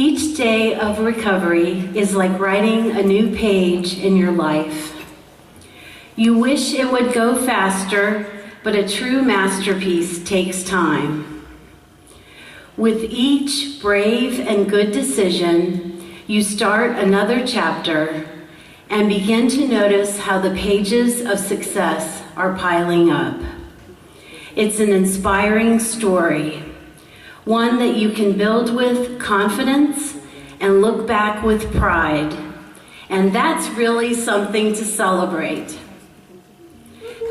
Each day of recovery is like writing a new page in your life. You wish it would go faster, but a true masterpiece takes time. With each brave and good decision, you start another chapter and begin to notice how the pages of success are piling up. It's an inspiring story, one that you can build with confidence and look back with pride. And that's really something to celebrate.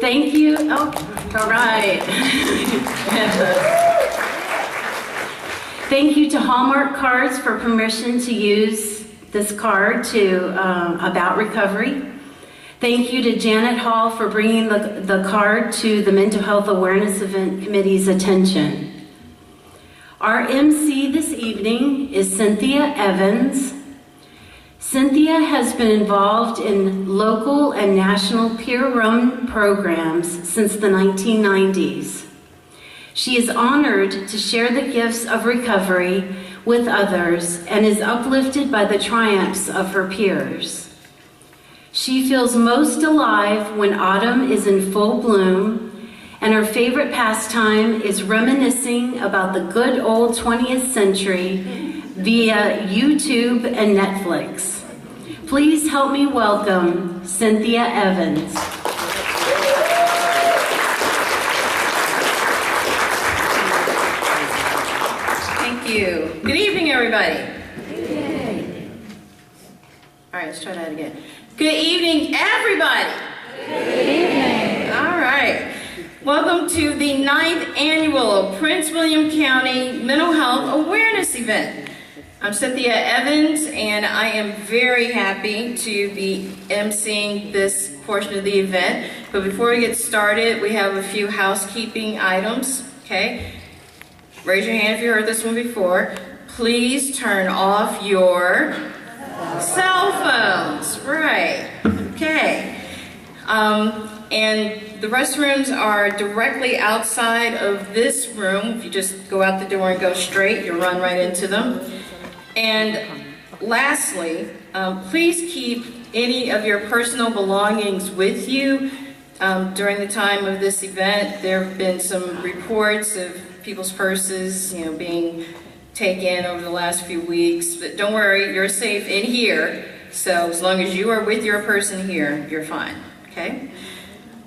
Thank you. Oh, all right. Thank you to Hallmark Cards for permission to use this card about recovery. Thank you to Janet Hall for bringing the card to the Mental Health Awareness Event Committee's attention. Our MC this evening is Cynthia Evans. Cynthia has been involved in local and national peer-run programs since the 1990s. She is honored to share the gifts of recovery with others and is uplifted by the triumphs of her peers. She feels most alive when autumn is in full bloom, and her favorite pastime is reminiscing about the good old 20th century via YouTube and Netflix. Please help me welcome Cynthia Evans. Thank you. Good evening, everybody. Good evening. All right, let's try that again. Good evening, everybody. Good evening. All right. Welcome to the 9th annual Prince William County Mental Health Awareness Event. I'm Cynthia Evans, and I am very happy to be emceeing this portion of the event. But before we get started, we have a few housekeeping items, okay? Raise your hand if you heard this one before. Please turn off your cell phones. Right, okay. And the restrooms are directly outside of this room. If you just go out the door and go straight, you'll run right into them. And lastly, please keep any of your personal belongings with you. During the time of this event, there have been some reports of people's purses, being taken over the last few weeks. But don't worry, you're safe in here. So as long as you are with your person here, you're fine, okay?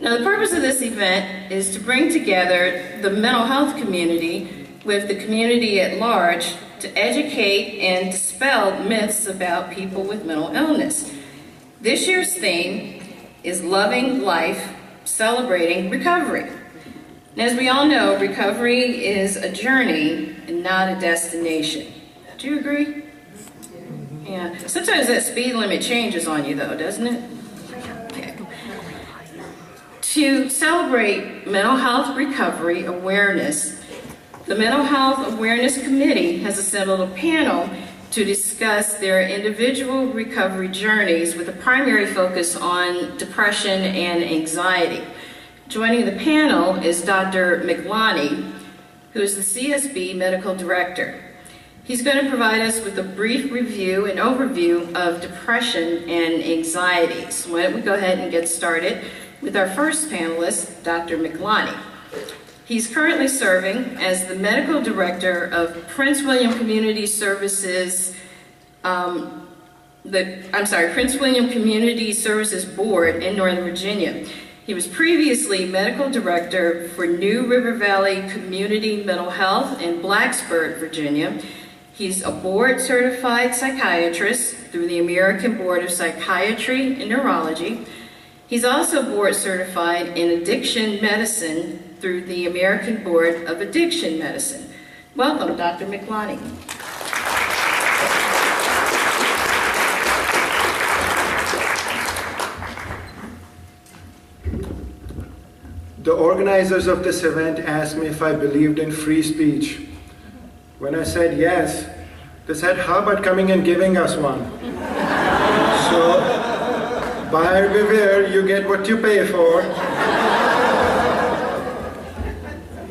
Now, the purpose of this event is to bring together the mental health community with the community at large to educate and dispel myths about people with mental illness. This year's theme is Loving Life, Celebrating Recovery. And as we all know, recovery is a journey and not a destination. Do you agree? Yeah. Sometimes that speed limit changes on you, though, doesn't it? Okay. To celebrate mental health recovery awareness, the Mental Health Awareness Committee has assembled a panel to discuss their individual recovery journeys with a primary focus on depression and anxiety. Joining the panel is Dr. McLani, who is the CSB Medical Director. He's going to provide us with a brief review and overview of depression and anxiety. So why don't we go ahead and get started with our first panelist, Dr. McLani. He's currently serving as the Medical Director of Prince William Community Services, Prince William Community Services Board in Northern Virginia. He was previously Medical Director for New River Valley Community Mental Health in Blacksburg, Virginia. He's a board-certified psychiatrist through the American Board of Psychiatry and Neurology. He's also board-certified in addiction medicine through the American Board of Addiction Medicine. Welcome, Dr. McLani. The organizers of this event asked me if I believed in free speech. When I said yes, they said, how about coming and giving us one? So, buyer beware, you get what you pay for.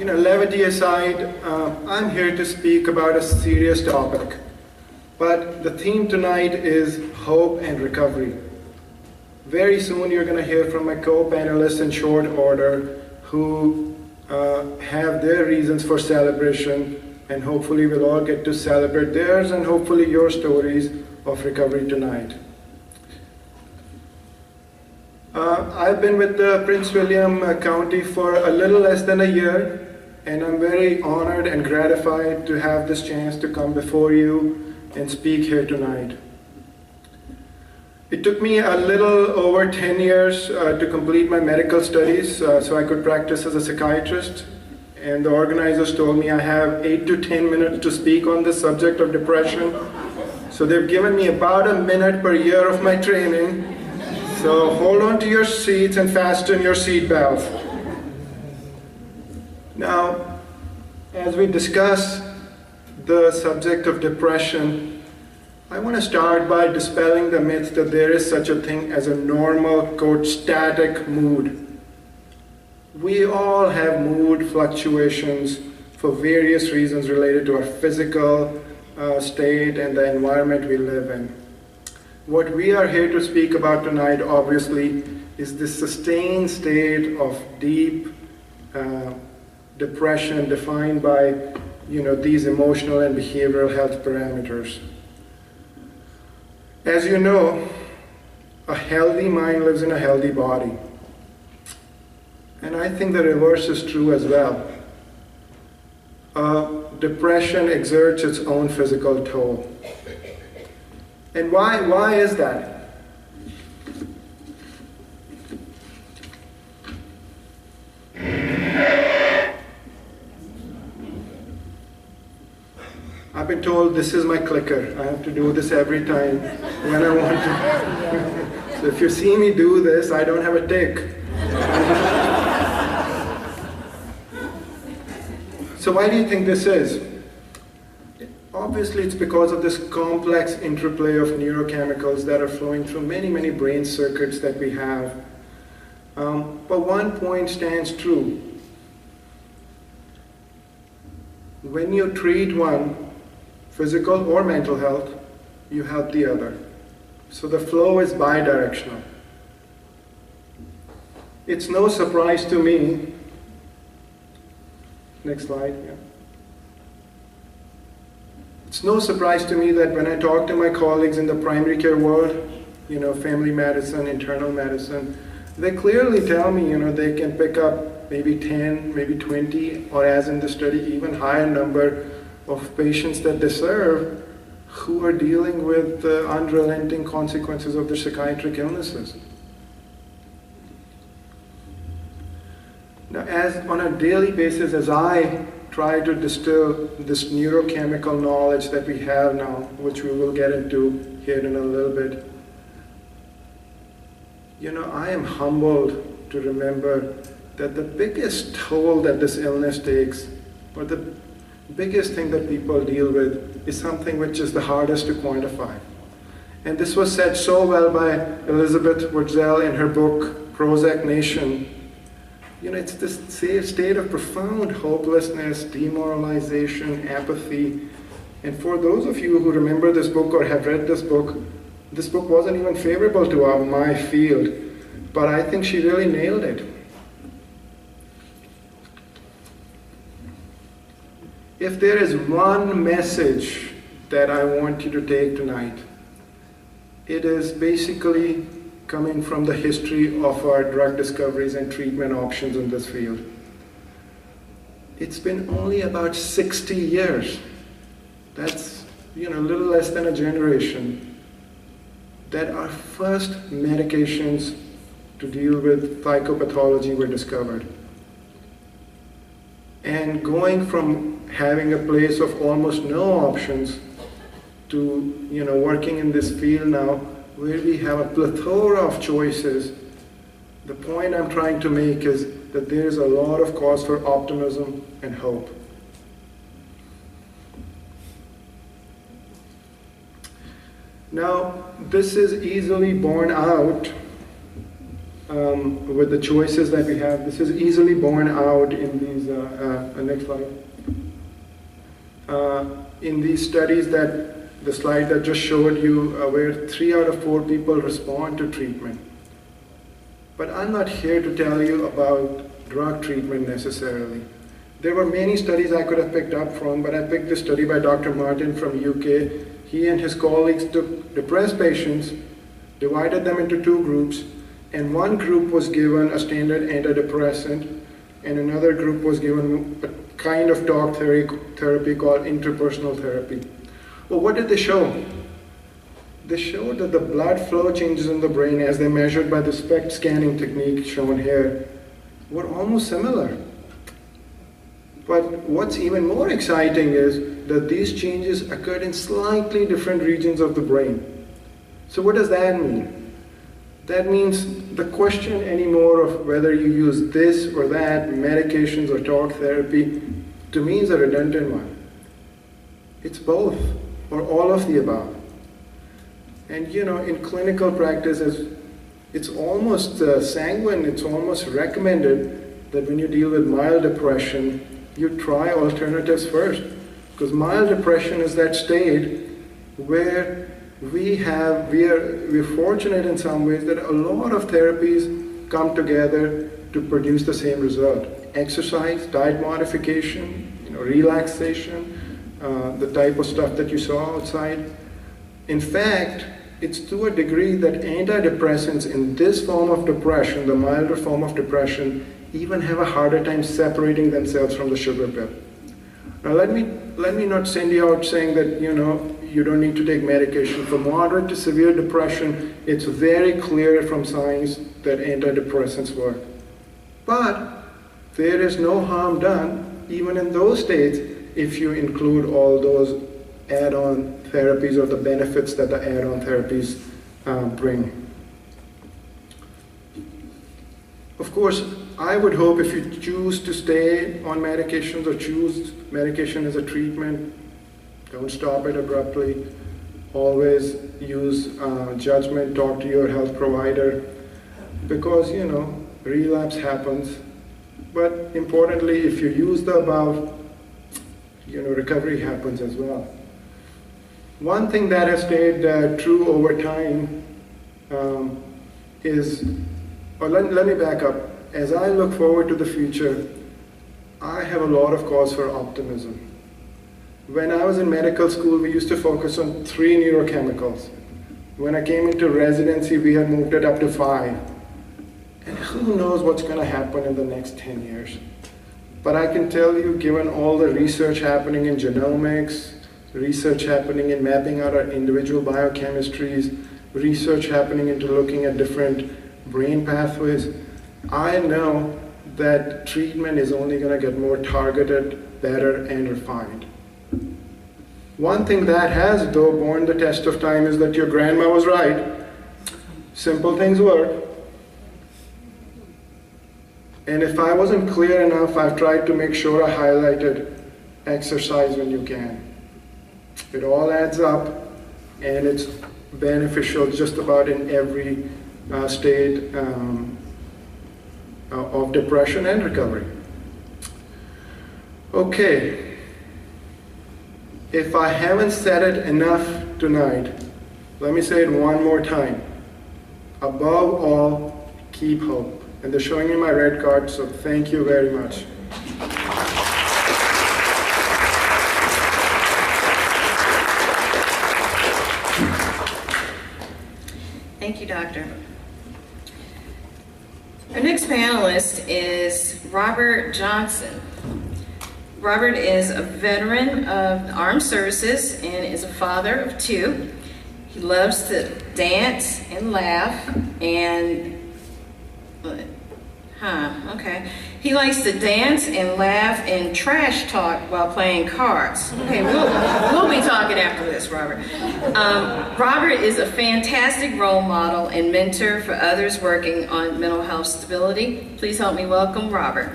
Levity aside, I'm here to speak about a serious topic. But the theme tonight is hope and recovery. Very soon you're going to hear from my co-panelists in short order who have their reasons for celebration, and hopefully we'll all get to celebrate theirs and hopefully your stories of recovery tonight. I've been with Prince William County for a little less than a year, and I'm very honored and gratified to have this chance to come before you and speak here tonight. It took me a little over 10 years to complete my medical studies so I could practice as a psychiatrist, and the organizers told me I have 8 to 10 minutes to speak on the subject of depression. So they've given me about a minute per year of my training. So hold on to your seats and fasten your seat belts. Now, as we discuss the subject of depression, I want to start by dispelling the myth that there is such a thing as a normal, quote, static mood. We all have mood fluctuations for various reasons related to our physical state and the environment we live in. What we are here to speak about tonight, obviously, is the sustained state of deep depression defined by, these emotional and behavioral health parameters. As you know, a healthy mind lives in a healthy body. And I think the reverse is true as well. Depression exerts its own physical toll. And why is that? I've been told this is my clicker. I have to do this every time when I want to. So if you see me do this, I don't have a tick. So why do you think this is? Obviously, it's because of this complex interplay of neurochemicals that are flowing through many, many brain circuits that we have. But one point stands true. When you treat one, physical or mental health, you help the other. So the flow is bidirectional. It's no surprise to me. Next slide, yeah. It's no surprise to me that when I talk to my colleagues in the primary care world, family medicine, internal medicine, they clearly tell me, they can pick up maybe 10, maybe 20, or as in the study, even higher number of patients that they serve who are dealing with the unrelenting consequences of their psychiatric illnesses. Now, on a daily basis, as I try to distill this neurochemical knowledge that we have now, which we will get into here in a little bit, I am humbled to remember that the biggest toll that this illness takes, or the biggest thing that people deal with, is something which is the hardest to quantify. And this was said so well by Elizabeth Wurtzel in her book, Prozac Nation. It's this state of profound hopelessness, demoralization, apathy. And for those of you who remember this book or have read this book wasn't even favorable to my field, but I think she really nailed it. If there is one message that I want you to take tonight, it is basically coming from the history of our drug discoveries and treatment options in this field. It's been only about 60 years, that's a little less than a generation, that our first medications to deal with psychopathology were discovered. And going from having a place of almost no options to working in this field now, where we have a plethora of choices, the point I'm trying to make is that there is a lot of cause for optimism and hope. Now, this is easily borne out with the choices that we have. This is easily borne out in these, next slide, in these studies that the slide that just showed you where 3 out of 4 people respond to treatment. But I'm not here to tell you about drug treatment necessarily. There were many studies I could have picked up from, but I picked this study by Dr. Martin from UK. He and his colleagues took depressed patients, divided them into 2 groups, and one group was given a standard antidepressant, and another group was given a kind of talk therapy called interpersonal therapy. Well, what did they show? They showed that the blood flow changes in the brain as they measured by the SPECT scanning technique shown here were almost similar. But what's even more exciting is that these changes occurred in slightly different regions of the brain. So what does that mean? That means the question anymore of whether you use this or that, medications or talk therapy, to me is a redundant one. It's both, or all of the above. And you know, in clinical practice, it's almost sanguine, it's almost recommended that when you deal with mild depression, you try alternatives first. Because mild depression is that state where we're fortunate in some ways that a lot of therapies come together to produce the same result. Exercise, diet modification, relaxation, the type of stuff that you saw outside. In fact, it's to a degree that antidepressants in this form of depression, the milder form of depression, even have a harder time separating themselves from the sugar pill. Now let me not send you out saying that you don't need to take medication. For moderate to severe depression, it's very clear from science that antidepressants work. But there is no harm done, even in those states, if you include all those add-on therapies or the benefits that the add-on therapies bring. Of course, I would hope if you choose to stay on medications or choose medication as a treatment, don't stop it abruptly. Always use judgment, talk to your health provider, because relapse happens. But importantly, if you use the above, recovery happens as well. One thing that has stayed true over time let me back up. As I look forward to the future, I have a lot of cause for optimism. When I was in medical school, we used to focus on 3 neurochemicals. When I came into residency, we had moved it up to 5. And who knows what's going to happen in the next 10 years. But I can tell you, given all the research happening in genomics, research happening in mapping out our individual biochemistries, research happening into looking at different brain pathways, I know that treatment is only going to get more targeted, better, and refined. One thing that has, though, borne the test of time is that your grandma was right. Simple things work. And if I wasn't clear enough, I've tried to make sure I highlighted exercise when you can. It all adds up, and it's beneficial just about in every state of depression and recovery. Okay, if I haven't said it enough tonight, let me say it one more time. Above all, keep hope. And they're showing me my red card, so thank you very much. Thank you, Doctor. Our next panelist is Robert Johnson. Robert is a veteran of the armed services and is a father of 2. He loves to dance and laugh and he likes to dance and laugh and trash talk while playing cards. Okay, we'll be talking after this, Robert. Robert is a fantastic role model and mentor for others working on mental health stability. Please help me welcome Robert.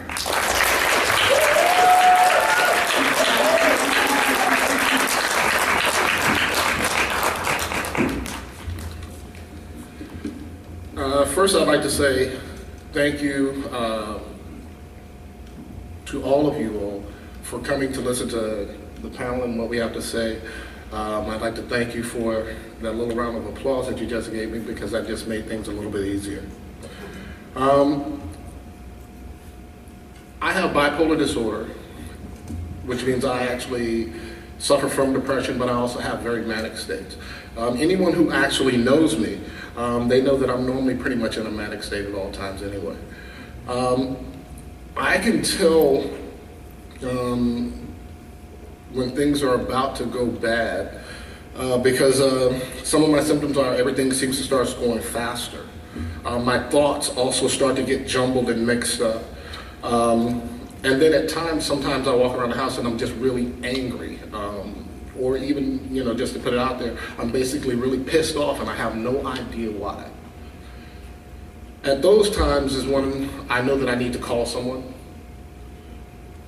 First, I'd like to say thank you to all of you all for coming to listen to the panel and what we have to say. I'd like to thank you for that little round of applause that you just gave me, because that just made things a little bit easier. I have bipolar disorder, which means I actually suffer from depression, but I also have very manic states. Anyone who actually knows me, they know that I'm normally pretty much in a manic state at all times anyway. I can tell when things are about to go bad because some of my symptoms are everything seems to start going faster. My thoughts also start to get jumbled and mixed up. And then at times, sometimes I walk around the house and I'm just really angry. Or even, just to put it out there, I'm basically really pissed off and I have no idea why. At those times is when I know that I need to call someone.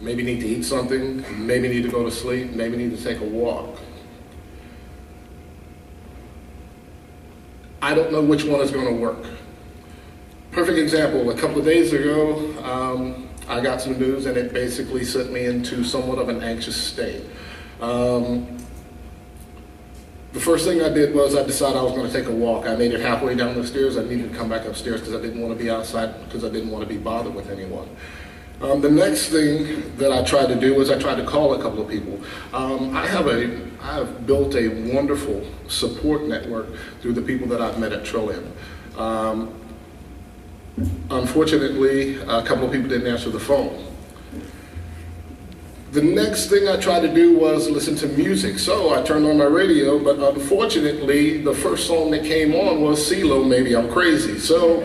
Maybe need to eat something, maybe need to go to sleep, maybe need to take a walk. I don't know which one is going to work. Perfect example, a couple of days ago, I got some news and it basically sent me into somewhat of an anxious state. The first thing I did was I decided I was going to take a walk. I made it halfway down the stairs. I needed to come back upstairs because I didn't want to be outside, because I didn't want to be bothered with anyone. The next thing that I tried to do was I tried to call a couple of people. I have built a wonderful support network through the people that I've met at Trillium. Unfortunately, a couple of people didn't answer the phone. The next thing I tried to do was listen to music. So I turned on my radio, but unfortunately, the first song that came on was CeeLo, Maybe I'm Crazy. So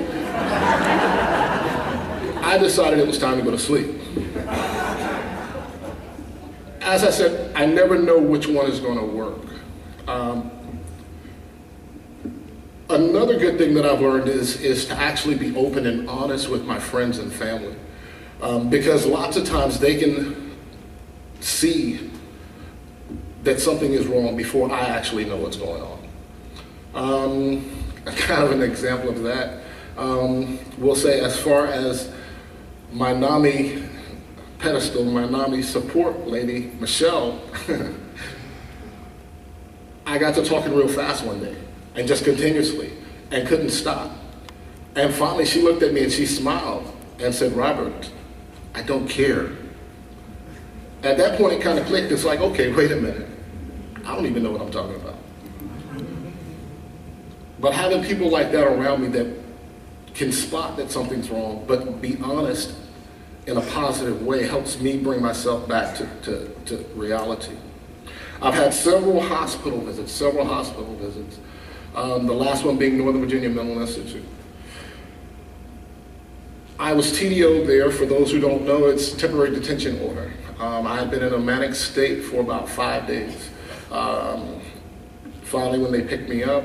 I decided it was time to go to sleep. As I said, I never know which one is going to work. Another good thing that I've learned is to actually be open and honest with my friends and family. Because lots of times they can see that something is wrong before I actually know what's going on. Kind of an example of that, we'll say as far as my NAMI pedestal, my NAMI support lady, Michelle, I got to talking real fast one day and just continuously and couldn't stop. And finally she looked at me and she smiled and said, "Robert, I don't care." At that point it kind of clicked. It's like, okay, wait a minute. I don't even know what I'm talking about. But having people like that around me that can spot that something's wrong, but be honest in a positive way helps me bring myself back to reality. I've had several hospital visits. The last one being Northern Virginia Mental Institute. I was TDO there. For those who don't know, it's temporary detention order. I had been in a manic state for about 5 days. Finally, when they picked me up,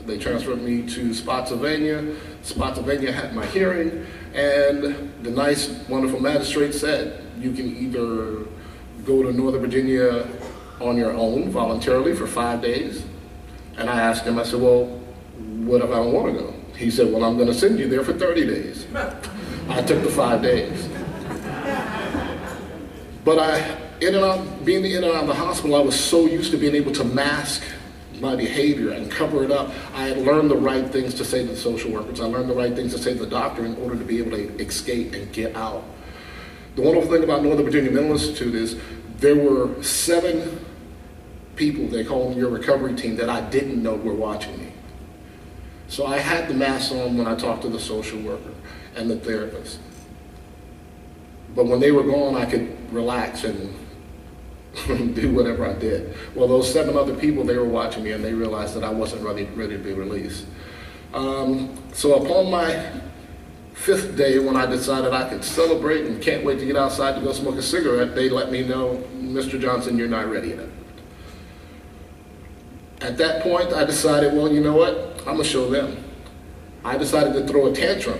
they transferred me to Spotsylvania. Spotsylvania had my hearing, and the nice, wonderful magistrate said, you can either go to Northern Virginia on your own, voluntarily, for 5 days. And I asked him, I said, well, what if I don't want to go? He said, well, I'm going to send you there for 30 days. I took the 5 days. But being in and out of the hospital, I was so used to being able to mask my behavior and cover it up. I had learned the right things to say to the social workers. I learned the right things to say to the doctor in order to be able to escape and get out. The wonderful thing about Northern Virginia Mental Institute is there were 7 people, they call them your recovery team, that I didn't know were watching me. So I had the mask on when I talked to the social worker and the therapist. But when they were gone, I could relax and do whatever I did. Well, those 7 other people, they were watching me and they realized that I wasn't ready to be released. So upon my 5th day, when I decided I could celebrate and can't wait to get outside to go smoke a cigarette, they let me know, Mr. Johnson, you're not ready yet. At that point, I decided, well, you know what? I'm gonna show them. I decided to throw a tantrum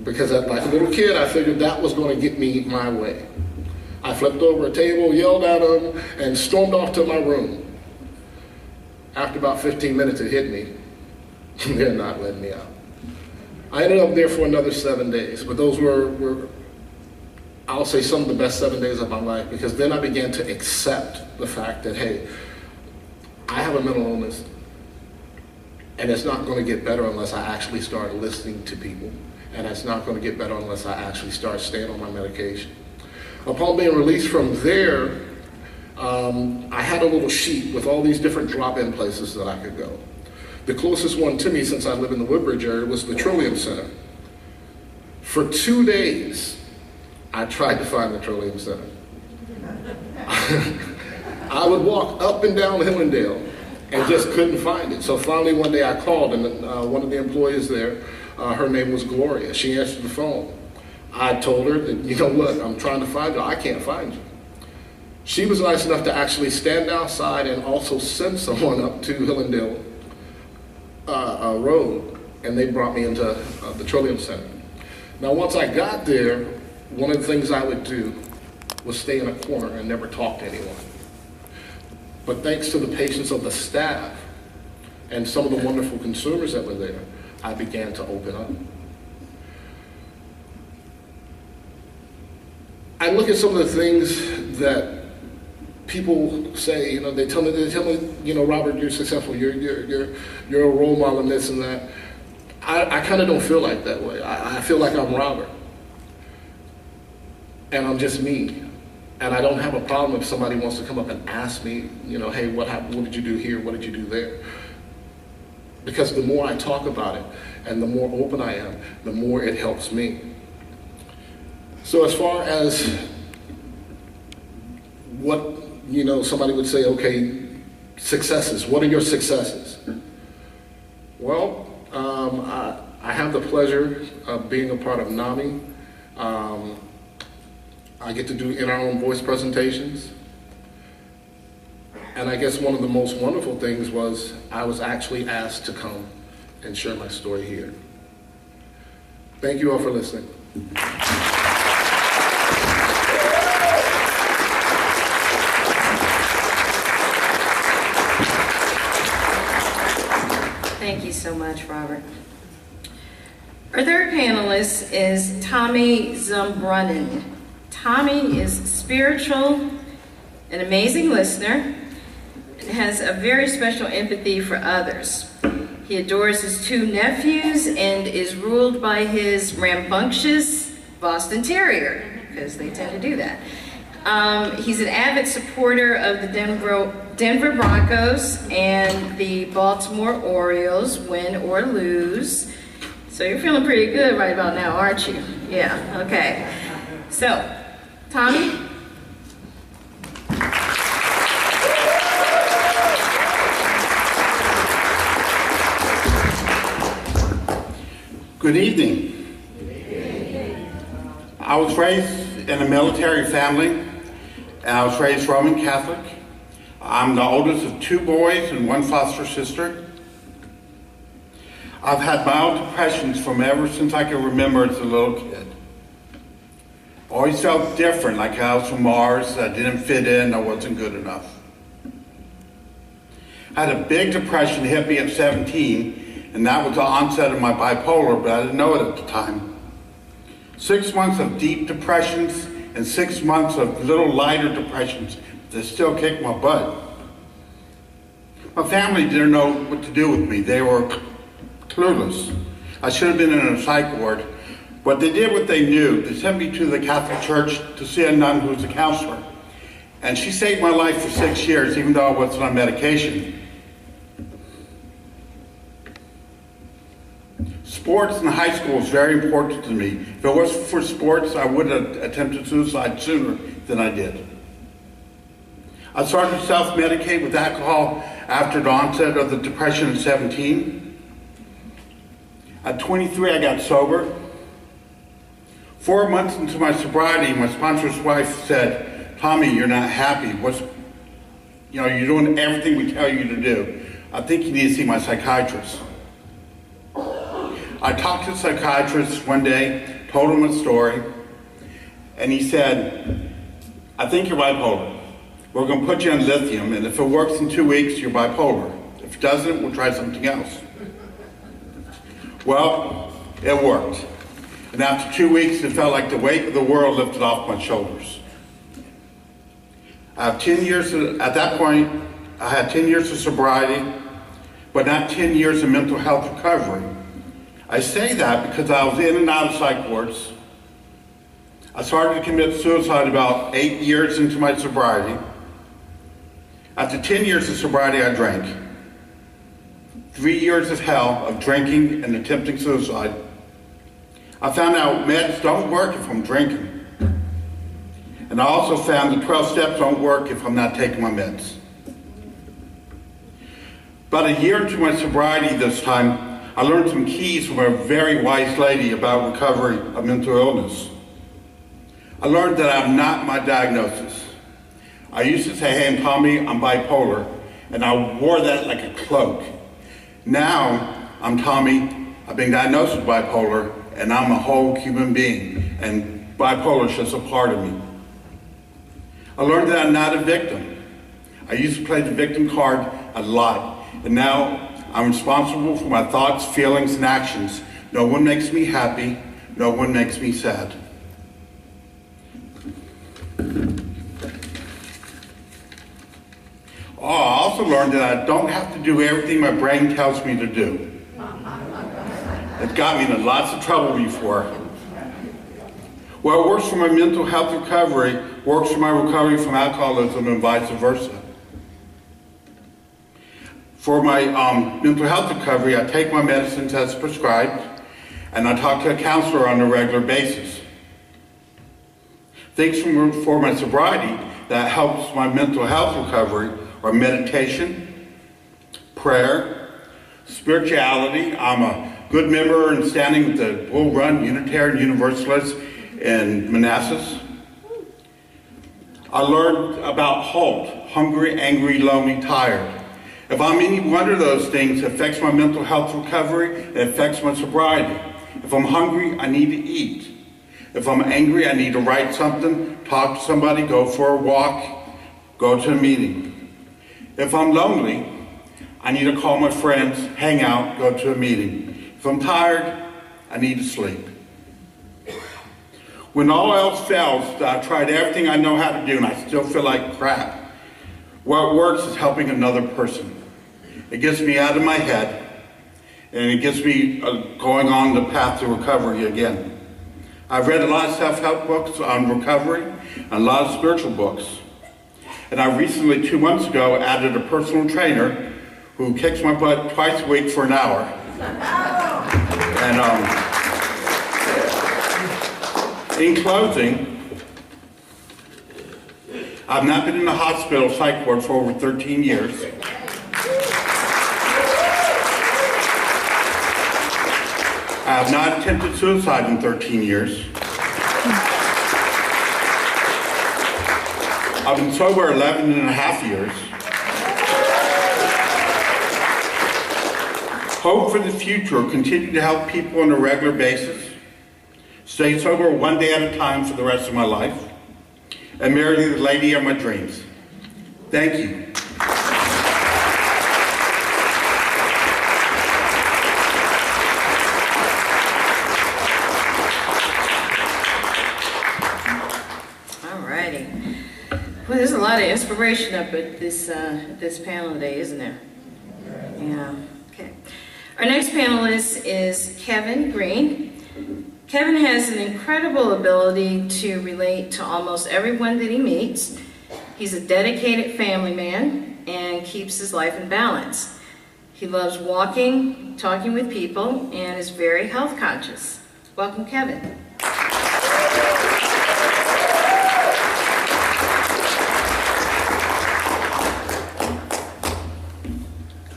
because like a little kid, I figured that was gonna get me my way. I flipped over a table, yelled at them, and stormed off to my room. After about 15 minutes, it hit me. They're not letting me out. I ended up there for another 7 days, but those were, I'll say, some of the best 7 days of my life, because then I began to accept the fact that, hey, I have a mental illness, and it's not going to get better unless I actually start listening to people. And it's not going to get better unless I actually start staying on my medication. Upon being released from there, I had a little sheet with all these different drop-in places that I could go. The closest one to me, since I live in the Woodbridge area, was the Trillium Center. For 2 days, I tried to find the Trillium Center. I would walk up and down Hillendale and just couldn't find it. So finally one day I called, and one of the employees there, her name was Gloria. She answered the phone. I told her that, you know what, I'm trying to find you. I can't find you. She was nice enough to actually stand outside and also send someone up to Hillendale Road, and they brought me into the Trillium Center. Now once I got there, one of the things I would do was stay in a corner and never talk to anyone. But thanks to the patience of the staff and some of the wonderful consumers that were there, I began to open up. I look at some of the things that people say, you know, they tell me, you know, Robert, you're successful, you're a role model and this and that. I kind of don't feel like that way. I feel like I'm Robert. And I'm just me. And I don't have a problem if somebody wants to come up and ask me, you know, hey, what happened? What did you do here? What did you do there? Because the more I talk about it and the more open I am, the more it helps me. So as far as what, you know, somebody would say, okay, successes, what are your successes? Well, I have the pleasure of being a part of NAMI. I get to do in our own voice presentations. And I guess one of the most wonderful things was I was actually asked to come and share my story here. Thank you all for listening. Thank you so much, Robert. Our third panelist is Tommy Zumbrunnen. Tommy is spiritual, an amazing listener, and has a very special empathy for others. He adores his two nephews and is ruled by his rambunctious Boston Terrier, because they tend to do that. He's an avid supporter of the Denver Broncos and the Baltimore Orioles, win or lose. So you're feeling pretty good right about now, aren't you? Yeah, okay. So, Tommy? Good evening. I was raised in a military family, and I was raised Roman Catholic. I'm the oldest of two boys and one foster sister. I've had mild depressions from ever since I can remember as a little kid. Always felt different, like I was from Mars, I didn't fit in, I wasn't good enough. I had a big depression hit me at 17, and that was the onset of my bipolar, but I didn't know it at the time. 6 months of deep depressions and 6 months of little lighter depressions that still kicked my butt. My family didn't know what to do with me. They were clueless. I should have been in a psych ward, but they did what they knew. They sent me to the Catholic Church to see a nun who was a counselor. And she saved my life for 6 years, even though I wasn't on medication. Sports in high school was very important to me. If it wasn't for sports, I would have attempted suicide sooner than I did. I started to self-medicate with alcohol after the onset of the depression at 17. At 23, I got sober. 4 months into my sobriety, my sponsor's wife said, "Tommy, you're not happy. You're doing everything we tell you to do. I think you need to see my psychiatrist." I talked to the psychiatrist one day, told him a story, and he said, "I think you're bipolar. We're going to put you on lithium, and if it works in 2 weeks, you're bipolar. If it doesn't, we'll try something else." Well, it worked. And after 2 weeks, it felt like the weight of the world lifted off my shoulders. I have 10 years, at that point, I had 10 years of sobriety, but not 10 years of mental health recovery. I say that because I was in and out of psych wards. I started to commit suicide about 8 years into my sobriety. After 10 years of sobriety, I drank. 3 years of hell of drinking and attempting suicide. I found out meds don't work if I'm drinking. And I also found the 12 steps don't work if I'm not taking my meds. About a year into my sobriety this time, I learned some keys from a very wise lady about recovery of mental illness. I learned that I'm not my diagnosis. I used to say, hey, I'm Tommy, I'm bipolar, and I wore that like a cloak. Now, I'm Tommy, I've been diagnosed with bipolar, and I'm a whole human being, and bipolar is just a part of me. I learned that I'm not a victim. I used to play the victim card a lot, and now I'm responsible for my thoughts, feelings, and actions. No one makes me happy, no one makes me sad. Oh, I also learned that I don't have to do everything my brain tells me to do. It got me in lots of trouble before. What works for my mental health recovery works for my recovery from alcoholism and vice versa. For my mental health recovery, I take my medicines as prescribed, and I talk to a counselor on a regular basis. Things for my sobriety that helps my mental health recovery are meditation, prayer, spirituality. I'm a good member and standing with the Bull Run Unitarian Universalists in Manassas. I learned about HALT, hungry, angry, lonely, tired. If I'm any one of those things, it affects my mental health recovery, it affects my sobriety. If I'm hungry, I need to eat. If I'm angry, I need to write something, talk to somebody, go for a walk, go to a meeting. If I'm lonely, I need to call my friends, hang out, go to a meeting. If I'm tired, I need to sleep. When all else fails, I've tried everything I know how to do and I still feel like crap. What works is helping another person. It gets me out of my head and it gets me going on the path to recovery again. I've read a lot of self-help books on recovery and a lot of spiritual books. And I recently, 2 months ago, added a personal trainer who kicks my butt twice a week for an hour. And in closing, I've not been in the hospital psych ward for over 13 years. I have not attempted suicide in 13 years. I've been sober 11 and a half years. Hope for the future, continue to help people on a regular basis. Stay sober one day at a time for the rest of my life. And marry the lady of my dreams. Thank you. Well, there's a lot of inspiration up at this panel today, isn't there? Yeah. Okay. Our next panelist is Kevin Green. Kevin has an incredible ability to relate to almost everyone that he meets. He's a dedicated family man and keeps his life in balance. He loves walking, talking with people, and is very health conscious. Welcome, Kevin.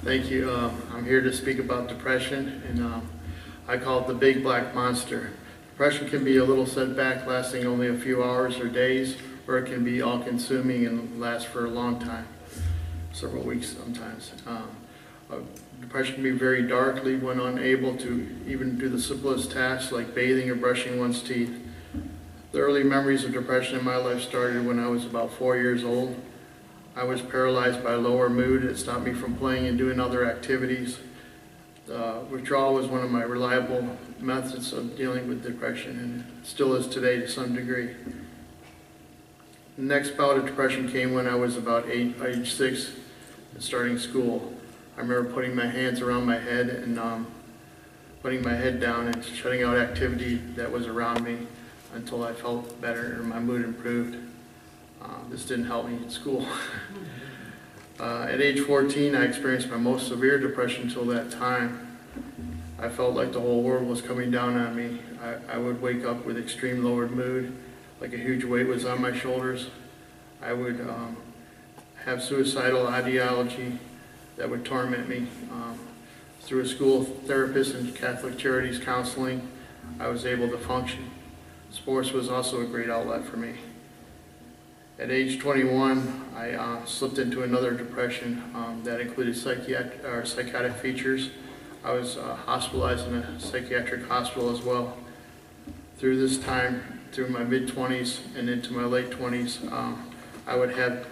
Thank you. I'm here to speak about depression, and I call it the big black monster. Depression can be a little setback lasting only a few hours or days, or it can be all-consuming and last for a long time, several weeks sometimes. Depression can be very dark, leave one unable to even do the simplest tasks like bathing or brushing one's teeth. The early memories of depression in my life started when I was about 4 years old. I was paralyzed by lower mood. It stopped me from playing and doing other activities. Withdrawal was one of my reliable methods of dealing with depression, and still is today to some degree. The next bout of depression came when I was about age 6. starting school. I remember putting my hands around my head and putting my head down and shutting out activity that was around me until I felt better or my mood improved. This didn't help me in school. At age 14, I experienced my most severe depression until that time. I felt like the whole world was coming down on me. I would wake up with extreme lowered mood, like a huge weight was on my shoulders. I would have suicidal ideology that would torment me. Through a school therapist and Catholic Charities counseling, I was able to function. Sports was also a great outlet for me. At age 21, I slipped into another depression that included psychotic features. I was hospitalized in a psychiatric hospital as well. Through this time, through my mid-20s and into my late 20s, I would have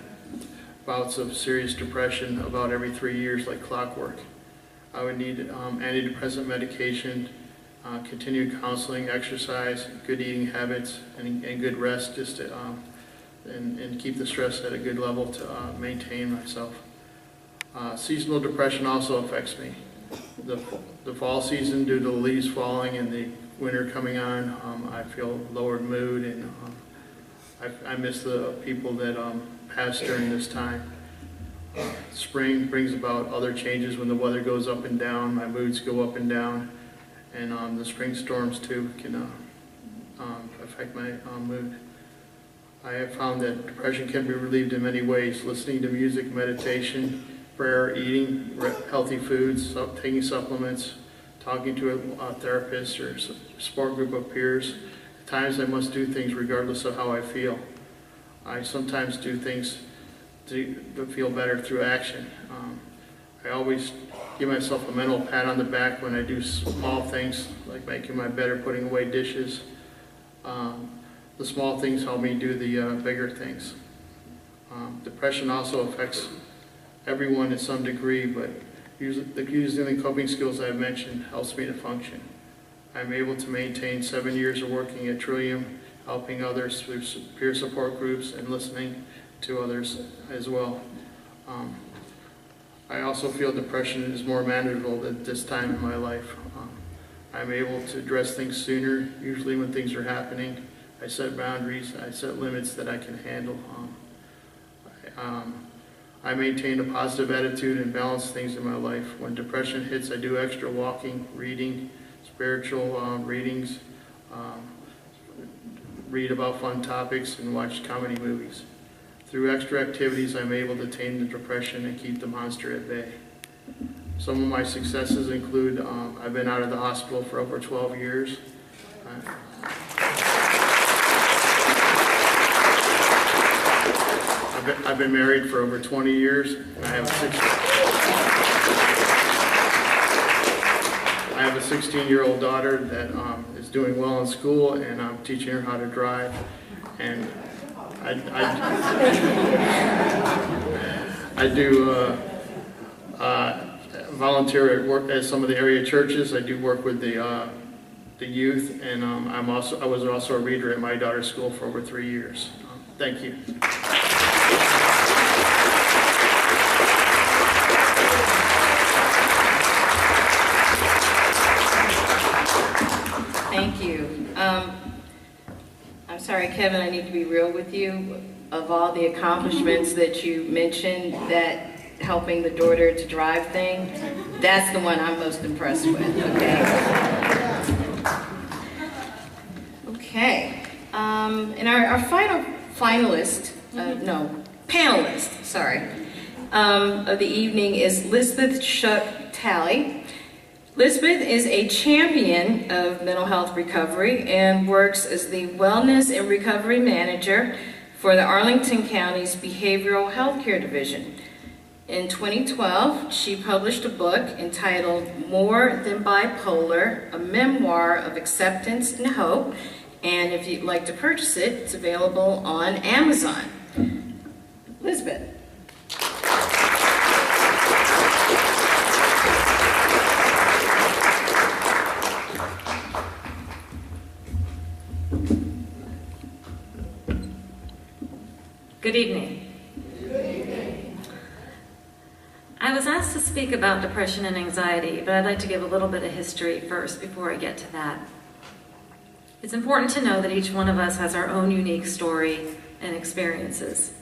bouts of serious depression about every 3 years like clockwork. I would need antidepressant medication, continued counseling, exercise, good eating habits, and good rest just to, and keep the stress at a good level to maintain myself. Seasonal depression also affects me. The fall season, due to the leaves falling and the winter coming on, I feel lowered mood, and I miss the people that passed during this time. Spring brings about other changes when the weather goes up and down, my moods go up and down, and the spring storms too can affect my mood. I have found that depression can be relieved in many ways: listening to music, meditation, prayer, eating healthy foods, taking supplements, talking to a therapist or support group of peers. At times I must do things regardless of how I feel. I sometimes do things to feel better through action. I always give myself a mental pat on the back when I do small things like making my bed or putting away dishes. The small things help me do the bigger things. Depression also affects everyone to some degree, but using the coping skills I've mentioned helps me to function. I'm able to maintain 7 years of working at Trillium, helping others through peer support groups and listening to others as well. I also feel depression is more manageable at this time in my life. I'm able to address things sooner, usually when things are happening. I set boundaries, I set limits that I can handle. I maintain a positive attitude and balance things in my life. When depression hits, I do extra walking, reading, spiritual readings, read about fun topics, and watch comedy movies. Through extra activities, I'm able to tame the depression and keep the monster at bay. Some of my successes include I've been out of the hospital for over 12 years. I've been married for over 20 years. I have a 16-year-old daughter that is doing well in school, and I'm teaching her how to drive. And I do volunteer at work at some of the area churches. I do work with the youth, and I was also a reader at my daughter's school for over 3 years. Thank you. Thank you. I'm sorry, Kevin, I need to be real with you. Of all the accomplishments that you mentioned, that helping the daughter to drive thing, that's the one I'm most impressed with, okay? Okay. And our final panelist, of the evening is Lisbeth Shuck Talley. Lisbeth is a champion of mental health recovery and works as the Wellness and Recovery Manager for the Arlington County's Behavioral Healthcare Division. In 2012, she published a book entitled More Than Bipolar, a memoir of acceptance and hope. And if you'd like to purchase it, it's available on Amazon. Lisbeth. Good evening. speak about depression and anxiety, but I'd like to give a little bit of history first before I get to that. It's important to know that each one of us has our own unique story and experiences.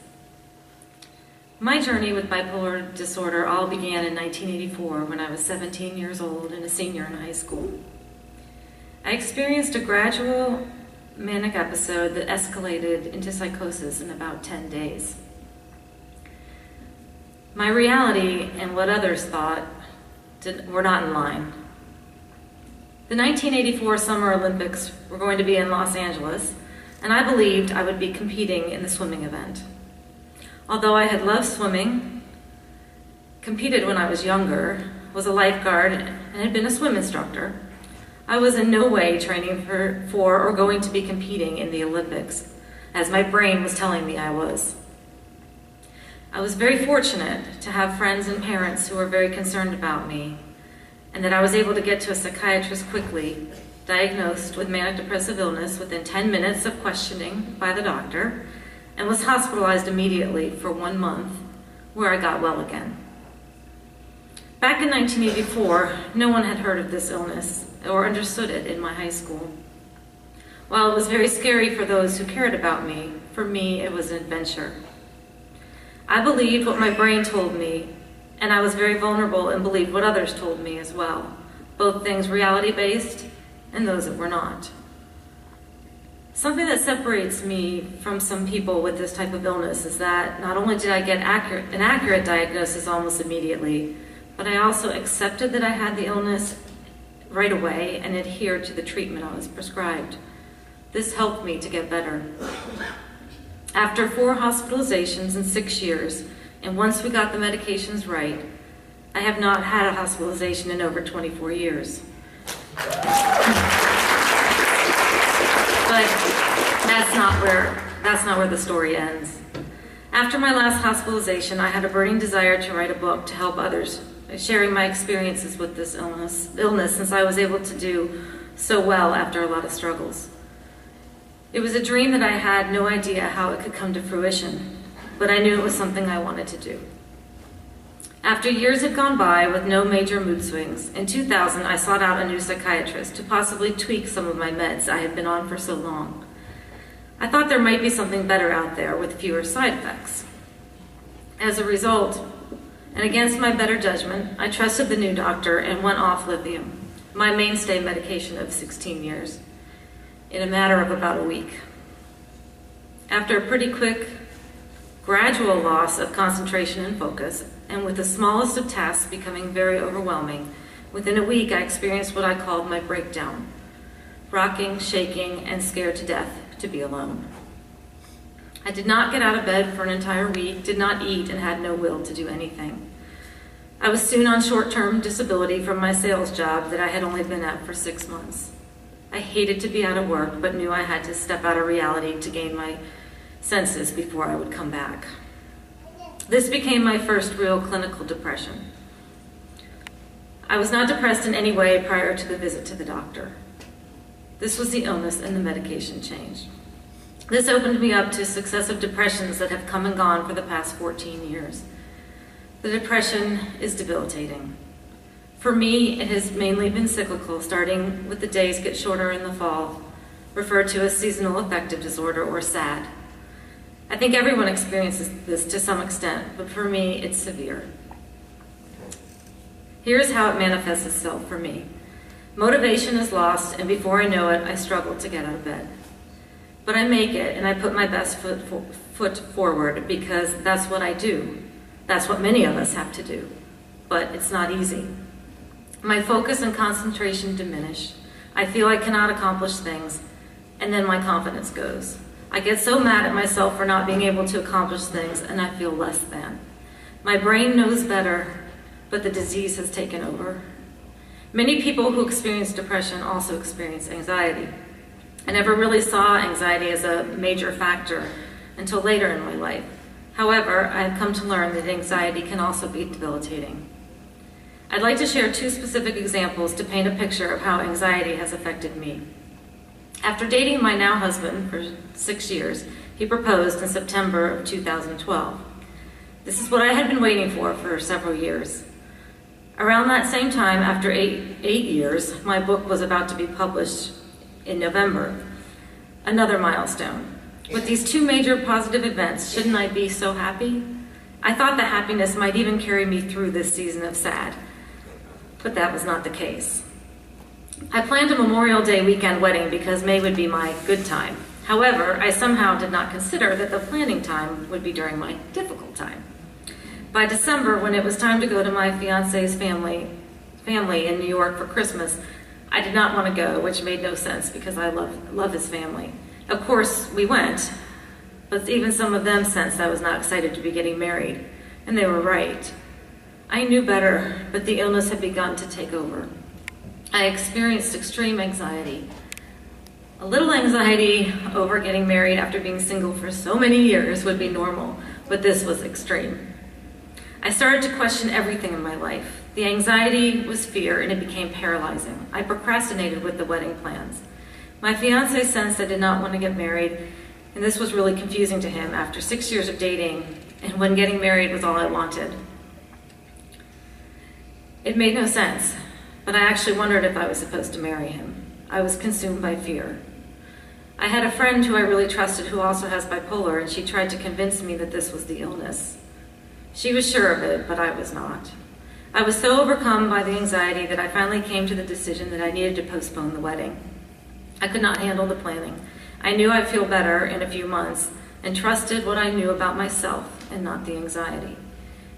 My journey with bipolar disorder all began in 1984 when I was 17 years old and a senior in high school. I experienced a gradual manic episode that escalated into psychosis in about 10 days. My reality and what others thought were not in line. The 1984 Summer Olympics were going to be in Los Angeles, and I believed I would be competing in the swimming event. Although I had loved swimming, competed when I was younger, was a lifeguard, and had been a swim instructor, I was in no way training for or going to be competing in the Olympics, as my brain was telling me I was. I was very fortunate to have friends and parents who were very concerned about me, and that I was able to get to a psychiatrist quickly, diagnosed with manic depressive illness within 10 minutes of questioning by the doctor, and was hospitalized immediately for 1 month, where I got well again. Back in 1984, no one had heard of this illness or understood it in my high school. While it was very scary for those who cared about me, for me it was an adventure. I believed what my brain told me, and I was very vulnerable and believed what others told me as well, both things reality-based and those that were not. Something that separates me from some people with this type of illness is that not only did I get an accurate diagnosis almost immediately, but I also accepted that I had the illness right away and adhered to the treatment I was prescribed. This helped me to get better. After 4 hospitalizations in 6 years, and once we got the medications right, I have not had a hospitalization in over 24 years. But that's not where the story ends. After my last hospitalization, I had a burning desire to write a book to help others, sharing my experiences with this illness since I was able to do so well after a lot of struggles. It was a dream that I had no idea how it could come to fruition, but I knew it was something I wanted to do. After years had gone by with no major mood swings, in 2000 I sought out a new psychiatrist to possibly tweak some of my meds I had been on for so long. I thought there might be something better out there with fewer side effects. As a result, and against my better judgment, I trusted the new doctor and went off lithium, my mainstay medication of 16 years, in a matter of about a week. After a pretty quick, gradual loss of concentration and focus, and with the smallest of tasks becoming very overwhelming, within a week I experienced what I called my breakdown, rocking, shaking, and scared to death to be alone. I did not get out of bed for an entire week, did not eat, and had no will to do anything. I was soon on short-term disability from my sales job that I had only been at for 6 months. I hated to be out of work, but knew I had to step out of reality to gain my senses before I would come back. This became my first real clinical depression. I was not depressed in any way prior to the visit to the doctor. This was the illness and the medication change. This opened me up to successive depressions that have come and gone for the past 14 years. The depression is debilitating. For me, it has mainly been cyclical, starting with the days get shorter in the fall, referred to as seasonal affective disorder, or SAD. I think everyone experiences this to some extent, but for me, it's severe. Here's how it manifests itself for me. Motivation is lost, and before I know it, I struggle to get out of bed. But I make it, and I put my best foot forward, because that's what I do. That's what many of us have to do. But it's not easy. My focus and concentration diminish. I feel I cannot accomplish things, and then my confidence goes. I get so mad at myself for not being able to accomplish things, and I feel less than. My brain knows better, but the disease has taken over. Many people who experience depression also experience anxiety. I never really saw anxiety as a major factor until later in my life. However, I have come to learn that anxiety can also be debilitating. I'd like to share 2 specific examples to paint a picture of how anxiety has affected me. After dating my now husband for 6 years, he proposed in September of 2012. This is what I had been waiting for several years. Around that same time, after eight years, my book was about to be published in November. Another milestone. With these two major positive events, shouldn't I be so happy? I thought that happiness might even carry me through this season of sad, but that was not the case. I planned a Memorial Day weekend wedding because May would be my good time. However, I somehow did not consider that the planning time would be during my difficult time. By December, when it was time to go to my fiance's family in New York for Christmas, I did not want to go, which made no sense because I love his family. Of course, we went, but even some of them sensed I was not excited to be getting married, and they were right. I knew better, but the illness had begun to take over. I experienced extreme anxiety. A little anxiety over getting married after being single for so many years would be normal, but this was extreme. I started to question everything in my life. The anxiety was fear, and it became paralyzing. I procrastinated with the wedding plans. My fiancé sensed I did not want to get married, and this was really confusing to him after 6 years of dating, and when getting married was all I wanted. It made no sense, but I actually wondered if I was supposed to marry him. I was consumed by fear. I had a friend who I really trusted who also has bipolar, and she tried to convince me that this was the illness. She was sure of it, but I was not. I was so overcome by the anxiety that I finally came to the decision that I needed to postpone the wedding. I could not handle the planning. I knew I'd feel better in a few months and trusted what I knew about myself and not the anxiety.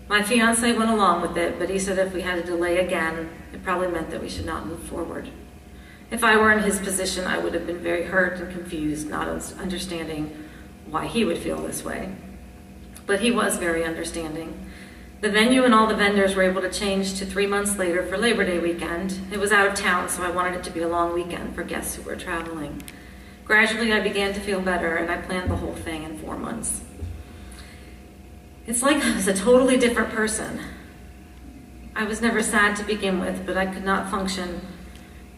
My fiancé went along with it, but he said if we had to delay again, it probably meant that we should not move forward. If I were in his position, I would have been very hurt and confused, not understanding why he would feel this way. But he was very understanding. The venue and all the vendors were able to change to 3 months later for Labor Day weekend. It was out of town, so I wanted it to be a long weekend for guests who were traveling. Gradually, I began to feel better, and I planned the whole thing in 4 months. It's like I was a totally different person. I was never sad to begin with, but I could not function.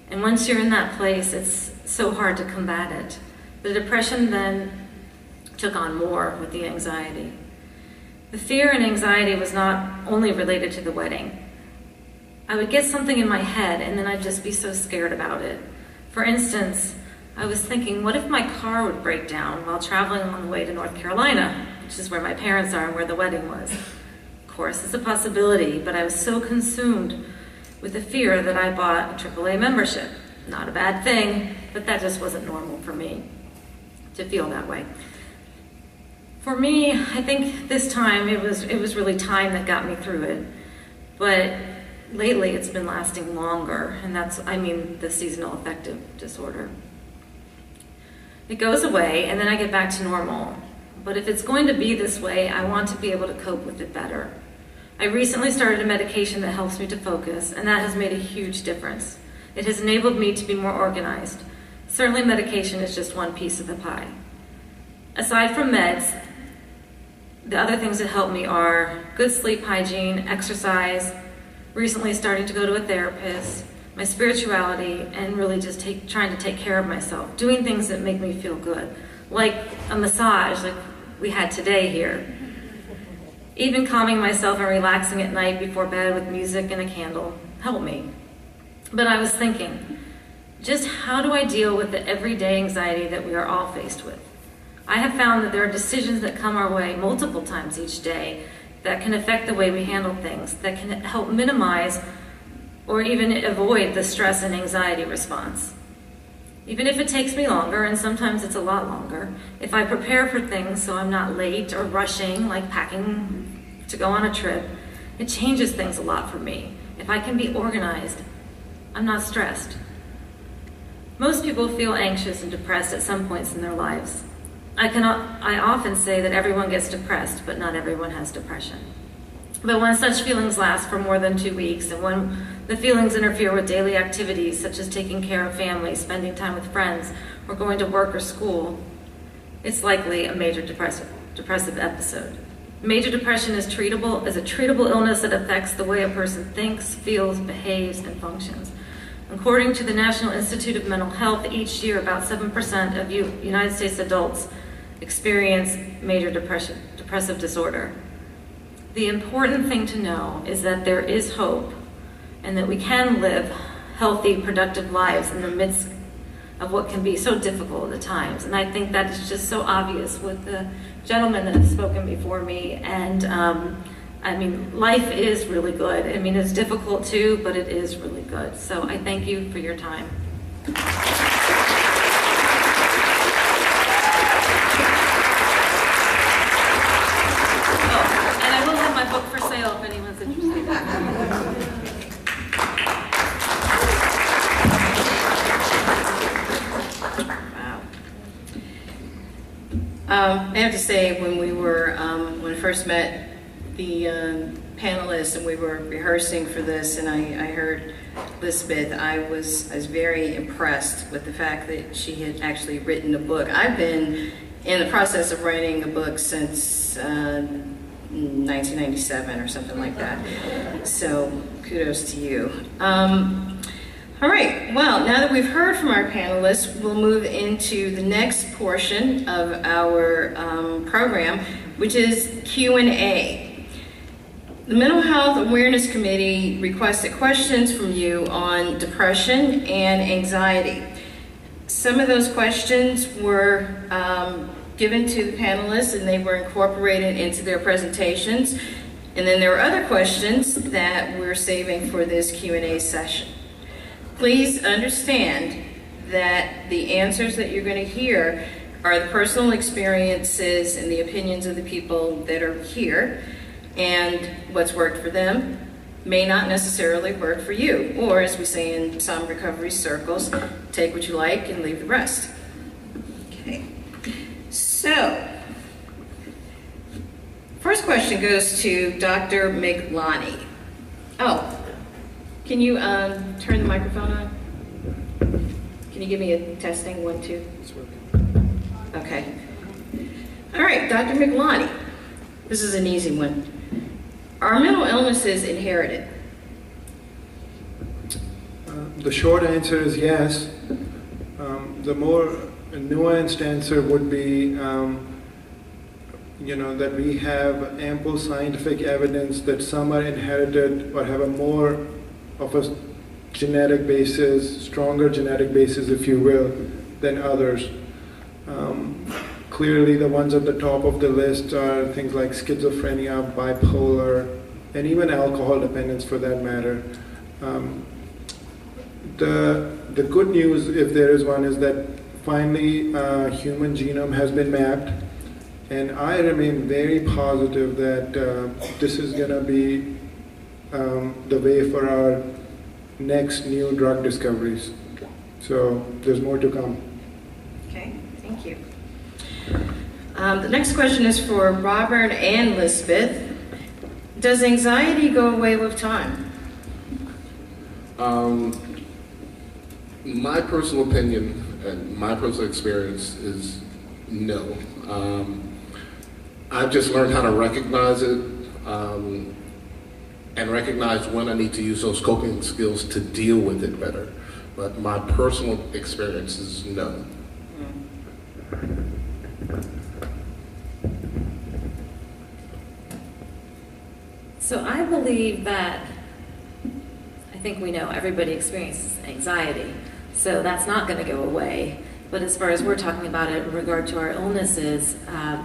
And once you're in that place, it's so hard to combat it. The depression then took on more with the anxiety. The fear and anxiety was not only related to the wedding. I would get something in my head, and then I'd just be so scared about it. For instance, I was thinking, what if my car would break down while traveling on the way to North Carolina, which is where my parents are and where the wedding was? Of course, it's a possibility, but I was so consumed with the fear that I bought a AAA membership. Not a bad thing, but that just wasn't normal for me to feel that way. For me, I think this time it was really time that got me through it. But lately it's been lasting longer, and the seasonal affective disorder. It goes away, and then I get back to normal. But if it's going to be this way, I want to be able to cope with it better. I recently started a medication that helps me to focus, and that has made a huge difference. It has enabled me to be more organized. Certainly medication is just one piece of the pie. Aside from meds, the other things that help me are good sleep hygiene, exercise, recently starting to go to a therapist, my spirituality, and really just trying to take care of myself, doing things that make me feel good, like a massage like we had today here. Even calming myself and relaxing at night before bed with music and a candle help me. But I was thinking, just how do I deal with the everyday anxiety that we are all faced with? I have found that there are decisions that come our way multiple times each day that can affect the way we handle things, that can help minimize or even avoid the stress and anxiety response. Even if it takes me longer, and sometimes it's a lot longer, if I prepare for things so I'm not late or rushing, like packing to go on a trip, it changes things a lot for me. If I can be organized, I'm not stressed. Most people feel anxious and depressed at some points in their lives. I often say that everyone gets depressed, but not everyone has depression. But when such feelings last for more than 2 weeks, and when the feelings interfere with daily activities such as taking care of family, spending time with friends, or going to work or school, it's likely a major depressive episode. Major depression is a treatable illness that affects the way a person thinks, feels, behaves, and functions. According to the National Institute of Mental Health, each year about 7% of United States adults experience major depressive disorder. The important thing to know is that there is hope and that we can live healthy, productive lives in the midst of what can be so difficult at times. And I think that is just so obvious with the gentlemen that have spoken before me. And I mean, life is really good. I mean, it's difficult too, but it is really good. So I thank you for your time. Oh, and I will have my book for sale if anyone's interested. I have to say, when I first met the panelists and we were rehearsing for this, and I heard Lisbeth, I was very impressed with the fact that she had actually written a book. I've been in the process of writing a book since 1997 or something like that. So kudos to you. All right, well, now that we've heard from our panelists, we'll move into the next portion of our program, which is Q&A. The Mental Health Awareness Committee requested questions from you on depression and anxiety. Some of those questions were given to the panelists and they were incorporated into their presentations. And then there were other questions that we're saving for this Q&A session. Please understand that the answers that you're going to hear are the personal experiences and the opinions of the people that are here, and what's worked for them may not necessarily work for you, or as we say in some recovery circles, take what you like and leave the rest. Okay, so first question goes to Dr. Miglani. Oh, can you turn the microphone on? Can you give me a testing, 1, 2? Okay. All right, Dr. Miglani. This is an easy one. Are mental illnesses inherited? The short answer is yes. The more nuanced answer would be, that we have ample scientific evidence that some are inherited or have a more of a genetic basis, stronger genetic basis, if you will, than others. Clearly, the ones at the top of the list are things like schizophrenia, bipolar, and even alcohol dependence for that matter. The good news, if there is one, is that finally human genome has been mapped, and I remain very positive that this is going to be the way for our next new drug discoveries. So there's more to come. Okay, thank you. The next question is for Robert and Lisbeth. Does anxiety go away with time? My personal opinion and my personal experience is no. I've just learned how to recognize it and recognize when I need to use those coping skills to deal with it better. But my personal experience is no. So I believe that, I think we know everybody experiences anxiety, so that's not going to go away. But as far as we're talking about it in regard to our illnesses, I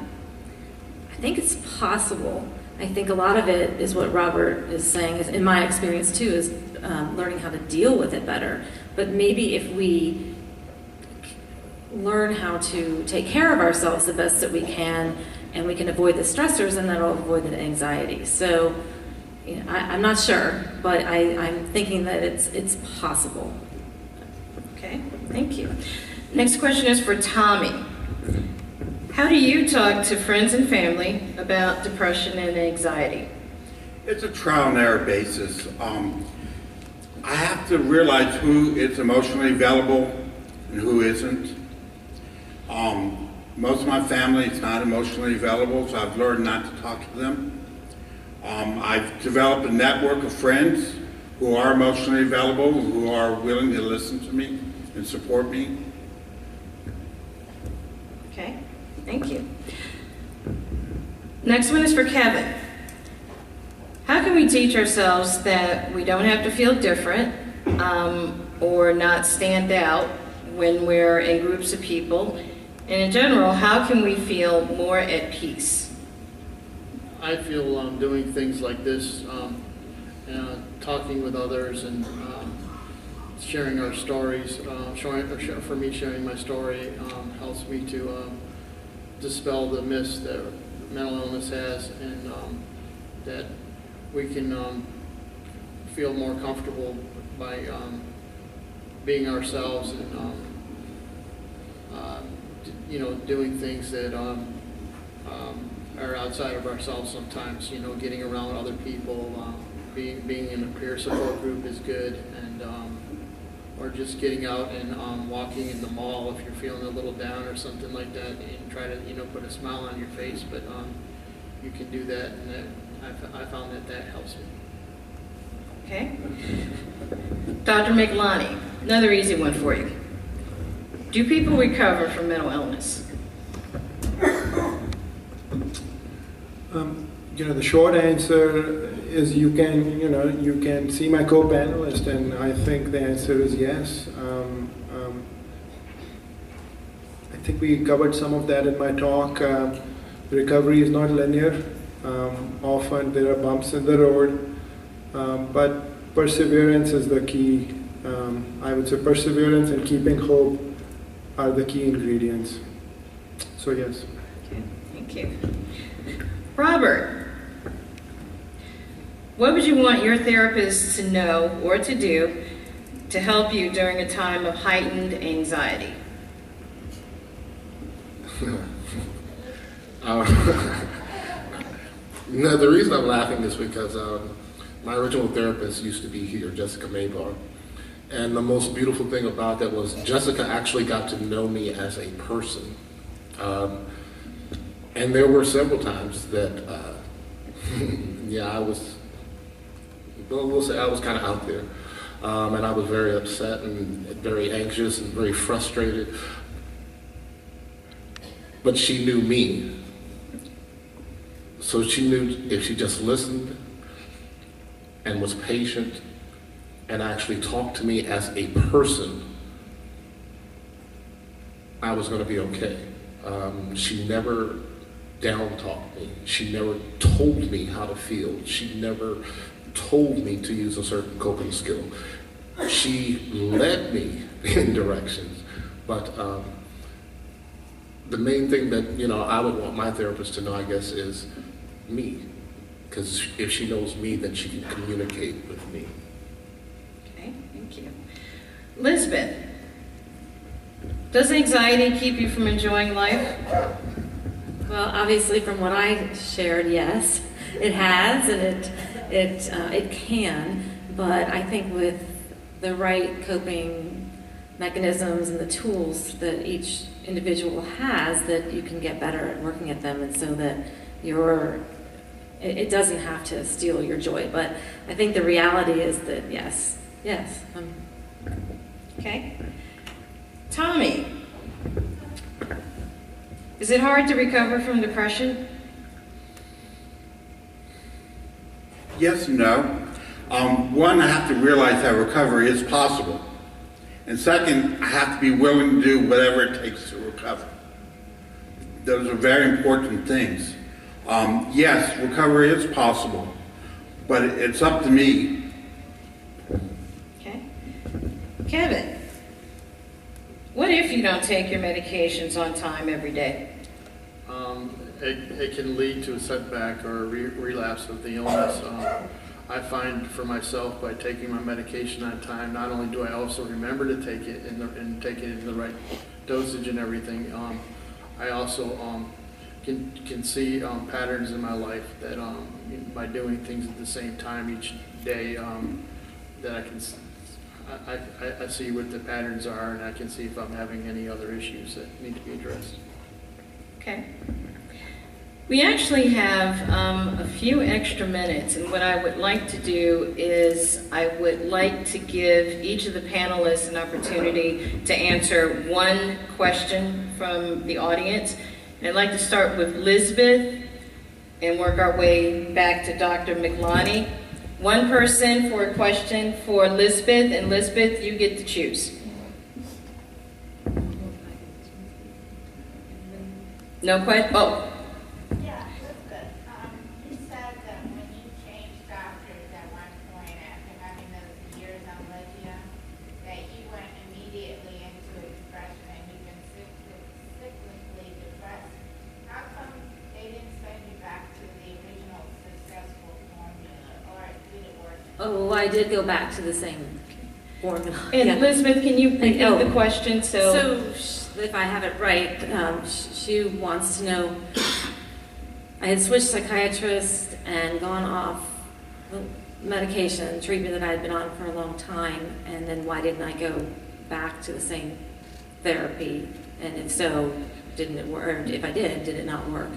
think it's possible. I think a lot of it is what Robert is saying, is, in my experience too, is learning how to deal with it better. But maybe if we learn how to take care of ourselves the best that we can, and we can avoid the stressors, and that'll avoid the anxiety. So I'm not sure, but I'm thinking that it's possible. Okay, thank you. Next question is for Tommy. How do you talk to friends and family about depression and anxiety? It's a trial and error basis. I have to realize who is emotionally available and who isn't. Most of my family is not emotionally available, so I've learned not to talk to them. I've developed a network of friends who are emotionally available, who are willing to listen to me and support me. Okay, thank you. Next one is for Kevin. How can we teach ourselves that we don't have to feel different or not stand out when we're in groups of people? And in general, how can we feel more at peace? I feel doing things like this, talking with others and sharing our stories, for me sharing my story helps me to dispel the myths that mental illness has, and that we can feel more comfortable by being ourselves and doing things that are outside of ourselves sometimes. Getting around other people, being in a peer support group is good, and or just getting out and walking in the mall if you're feeling a little down or something like that, and try to put a smile on your face. But you can do that, and I found that helps me. Okay. Dr. Miklani, another easy one for you. Do people recover from mental illness? The short answer is you can see my co-panelist, and I think the answer is yes. I think we covered some of that in my talk. Recovery is not linear. Often there are bumps in the road, but perseverance is the key. I would say perseverance and keeping hope are the key ingredients. So yes. Okay, thank you. Robert, what would you want your therapist to know or to do to help you during a time of heightened anxiety? The reason I'm laughing is because my original therapist used to be here, Jessica Maybar. And the most beautiful thing about that was Jessica actually got to know me as a person. And there were several times that, we'll say I was kind of out there. And I was very upset and very anxious and very frustrated. But she knew me. So she knew if she just listened and was patient and actually talked to me as a person, I was going to be okay. She never down-talked me. She never told me how to feel. She never told me to use a certain coping skill. She led me in directions, but the main thing that I would want my therapist to know, I guess, is me. Because if she knows me, then she can communicate with me. Okay, thank you. Lisbeth, does anxiety keep you from enjoying life? Well, obviously, from what I shared, yes, it has, and it can. But I think with the right coping mechanisms and the tools that each individual has, that you can get better at working at them, and so that it doesn't have to steal your joy. But I think the reality is that yes. Okay. Tommy, is it hard to recover from depression? Yes and no. One, I have to realize that recovery is possible. And second, I have to be willing to do whatever it takes to recover. Those are very important things. Yes, recovery is possible, but it's up to me. Okay. Kevin, what if you don't take your medications on time every day? It can lead to a setback or a relapse of the illness. I find for myself, by taking my medication on time, not only do I also remember to take it and take it in the right dosage and everything, I also can see patterns in my life that by doing things at the same time each day, that I see what the patterns are, and I can see if I'm having any other issues that need to be addressed. Okay. We actually have a few extra minutes, and what I would like to do is I would like to give each of the panelists an opportunity to answer one question from the audience. And I'd like to start with Lisbeth, and work our way back to Dr. McLani. One person for a question for Lisbeth, and Lisbeth, you get to choose. No question? Oh. Yeah, that's good. You said that when you changed doctors at one point after having those years on lithium, that you went immediately into a depression and you've been cyclically depressed. How come they didn't send you back to the original successful formula, or did it work? Oh, I did go back to the same formula. And Yeah. Elizabeth, can you repeat Oh. the question? So, if I have it right, she wants to know, I had switched psychiatrists and gone off the medication, treatment that I had been on for a long time, and then why didn't I go back to the same therapy? And if so, didn't it work? Or if I did it not work?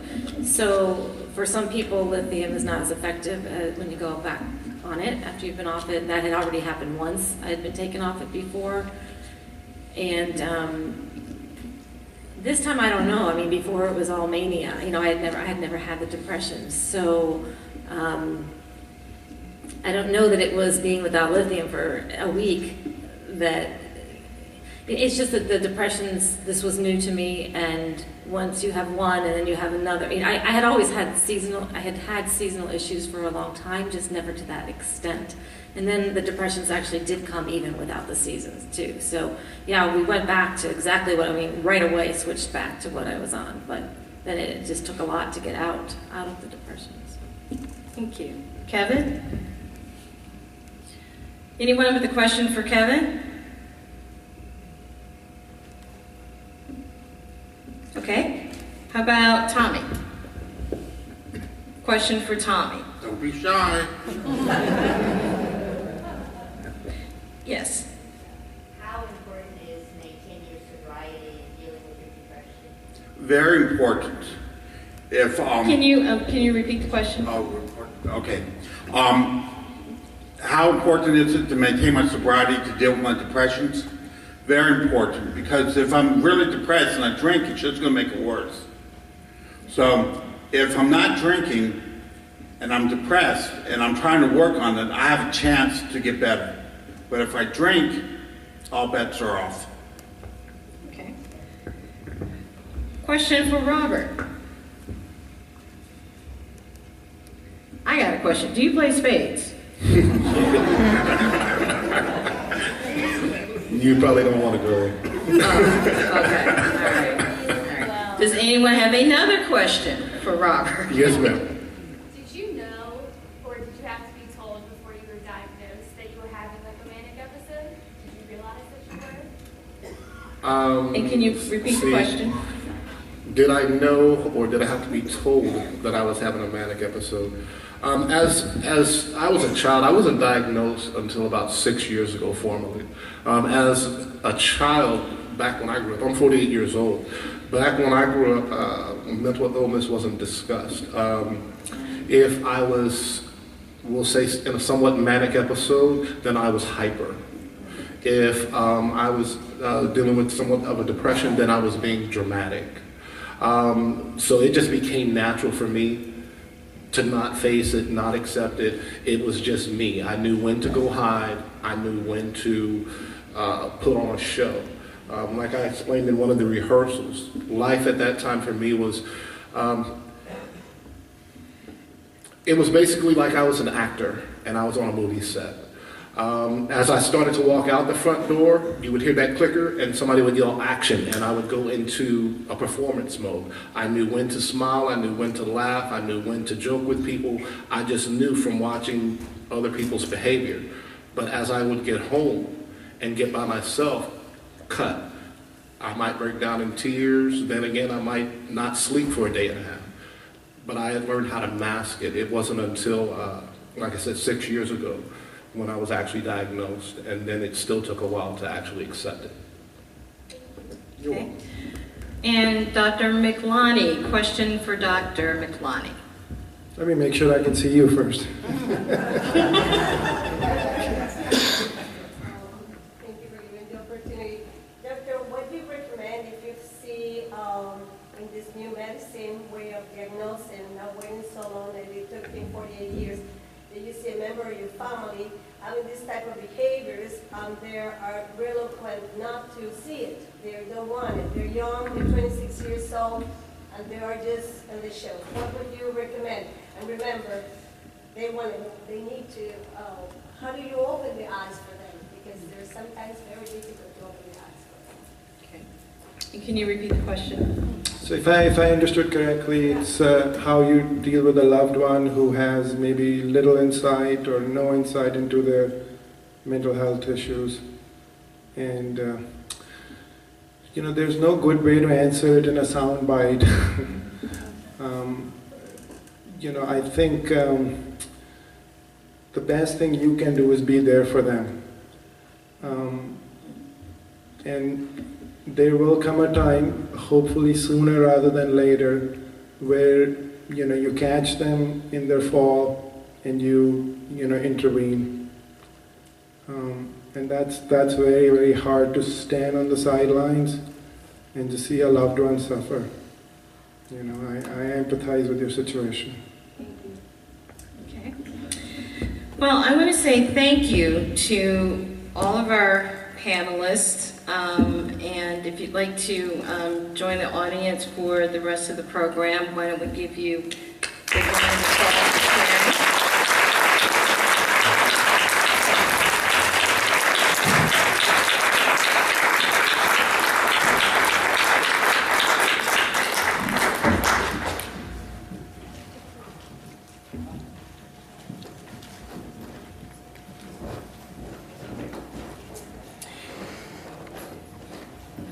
So for some people, lithium is not as effective as when you go back on it after you've been off it. That had already happened once. I had been taken off it before. And this time, I don't know. I mean, before it was all mania. You know, I had never had the depression. So I don't know that it was being without lithium for a week that. It's just that the depressions, this was new to me, and once you have one and then you have another. I mean, I had always had seasonal issues for a long time, just never to that extent. And then the depressions actually did come even without the seasons too. So yeah, we went back to exactly right away switched back to what I was on, but then it just took a lot to get out of the depressions. thank you. Kevin? Anyone with a question for Kevin? Okay. How about Tommy? Question for Tommy. Don't be shy. Yes. How important is maintaining your sobriety and dealing with your depression? Very important. If Can you repeat the question? okay. How important is it to maintain my sobriety to deal with my depressions? Very important, because if I'm really depressed and I drink, it's just going to make it worse. So if I'm not drinking and I'm depressed and I'm trying to work on it, I have a chance to get better. But if I drink, all bets are off. Okay. Question for Robert. I got a question. Do you play spades? You probably don't want to go. Okay, all right. Does anyone have another question for Robert? Yes, ma'am. Did you know, or did you have to be told before you were diagnosed that you were having like a manic episode? Did you realize that you were? And can you repeat the question? Did I know, or did I have to be told that I was having a manic episode? As I was a child, I wasn't diagnosed until about 6 years ago formally. As a child, back when I grew up, I'm 48 years old. Back when I grew up, mental illness wasn't discussed. If I was, we'll say, in a somewhat manic episode, then I was hyper. If I was dealing with somewhat of a depression, then I was being dramatic. So it just became natural for me to not face it, not accept it. It was just me. I knew when to go hide. I knew when to put on a show. Like I explained in one of the rehearsals, life at that time for me was, it was basically like I was an actor and I was on a movie set. As I started to walk out the front door, you would hear that clicker and somebody would yell action, and I would go into a performance mode. I knew when to smile, I knew when to laugh, I knew when to joke with people. I just knew from watching other people's behavior. But as I would get home and get by myself, cut. I might break down in tears, then again I might not sleep for a day and a half. But I had learned how to mask it. It wasn't until, like I said, 6 years ago, when I was actually diagnosed, and then it still took a while to actually accept it. Okay. And Dr. McLani, question for Dr. McLani. Let me make sure I can see you first. Thank you for giving the opportunity. Doctor, what do you recommend if you see in this new medicine way of diagnosing, not waiting so many years, that you see a member of your family having this type of behaviors, they are reluctant not to see it. They don't want it. They're young, they're 26 years old, and they are just on the shelf. What would you recommend? And remember, they need to, how do you open the eyes for them? Because they're sometimes very difficult to open the eyes for them. Okay. And can you repeat the question? So if I understood correctly, it's how you deal with a loved one who has maybe little insight or no insight into their mental health issues. And, you know, there's no good way to answer it in a sound bite. You know, I think the best thing you can do is be there for them. And there will come a time, hopefully sooner rather than later, where you catch them in their fall and you intervene. And that's very, very hard to stand on the sidelines and to see a loved one suffer. I empathize with your situation. Okay. Well, I want to say thank you to all of our panelists. And if you'd like to join the audience for the rest of the program, why don't we give you big round of applause.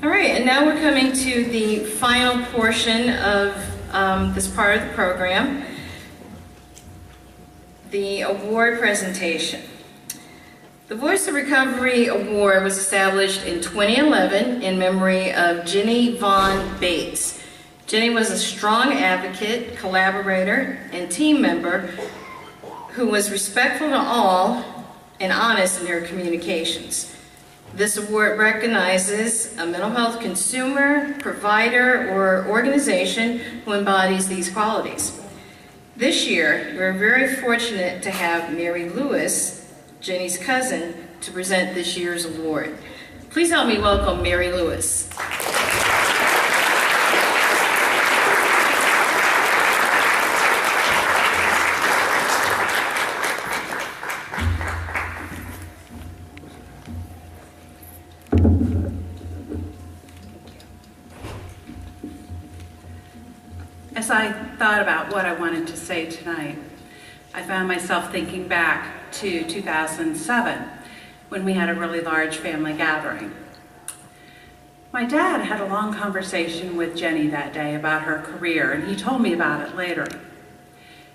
All right, and now we're coming to the final portion of this part of the program, the award presentation. The Voice of Recovery Award was established in 2011 in memory of Jenny Vaughn Bates. Jenny was a strong advocate, collaborator, and team member who was respectful to all and honest in her communications. This award recognizes a mental health consumer, provider, or organization who embodies these qualities. This year, we're very fortunate to have Mary Lewis, Jenny's cousin, to present this year's award. Please help me welcome Mary Lewis. As I thought about what I wanted to say tonight, I found myself thinking back to 2007 when we had a really large family gathering. My dad had a long conversation with Jenny that day about her career, and he told me about it later.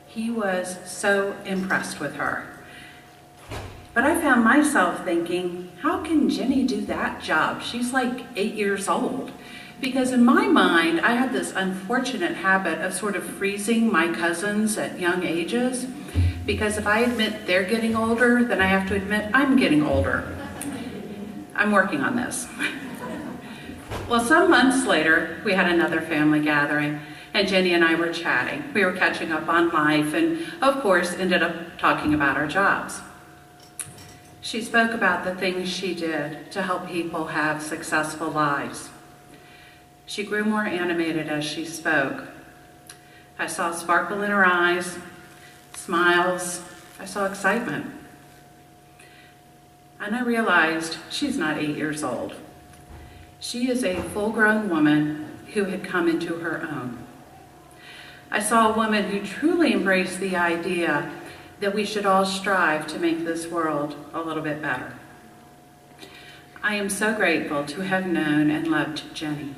He was so impressed with her. But I found myself thinking, how can Jenny do that job? She's like 8 years old. Because in my mind, I had this unfortunate habit of sort of freezing my cousins at young ages. Because if I admit they're getting older, then I have to admit I'm getting older. I'm working on this. Well, some months later, we had another family gathering, and Jenny and I were chatting. We were catching up on life, and of course, ended up talking about our jobs. She spoke about the things she did to help people have successful lives. She grew more animated as she spoke. I saw a sparkle in her eyes, smiles, I saw excitement. And I realized she's not 8 years old. She is a full-grown woman who had come into her own. I saw a woman who truly embraced the idea that we should all strive to make this world a little bit better. I am so grateful to have known and loved Jenny.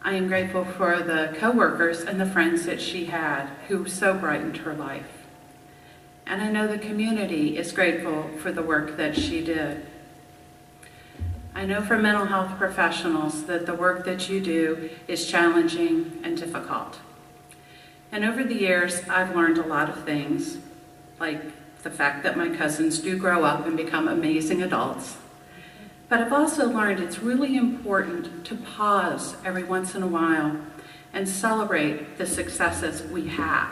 I am grateful for the co-workers and the friends that she had who so brightened her life. And I know the community is grateful for the work that she did. I know from mental health professionals that the work that you do is challenging and difficult. And over the years, I've learned a lot of things, like the fact that my cousins do grow up and become amazing adults. But I've also learned it's really important to pause every once in a while and celebrate the successes we have,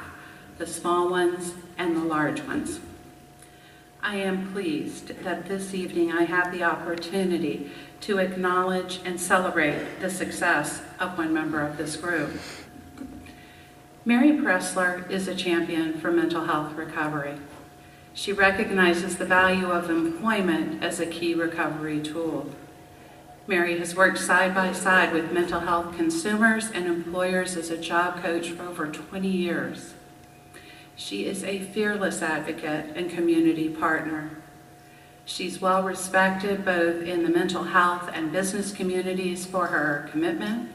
the small ones and the large ones. I am pleased that this evening I have the opportunity to acknowledge and celebrate the success of one member of this group. Mary Pressler is a champion for mental health recovery. She recognizes the value of employment as a key recovery tool. Mary has worked side by side with mental health consumers and employers as a job coach for over 20 years. She is a fearless advocate and community partner. She's well respected both in the mental health and business communities for her commitment,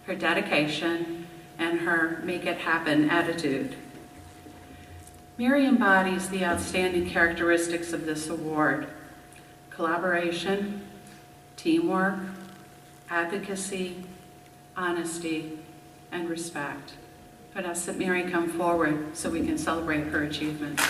her dedication, and her make it happen attitude. Mary embodies the outstanding characteristics of this award: collaboration, teamwork, advocacy, honesty, and respect. I'd ask that Mary come forward so we can celebrate her achievements.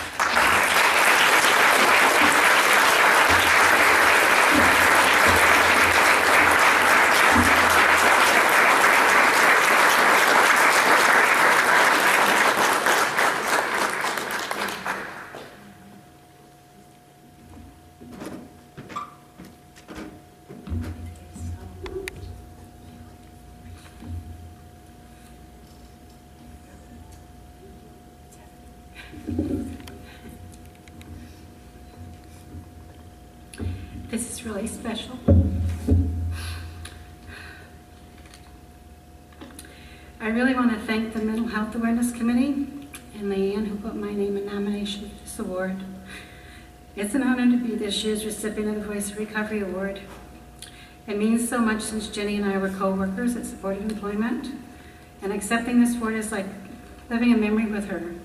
This is really special. I really want to thank the Mental Health Awareness Committee and Leanne who put my name in nomination for this award. It's an honor to be this year's recipient of the Voice of Recovery Award. It means so much since Jenny and I were co-workers at Supportive Employment, and accepting this award is like living a memory with her.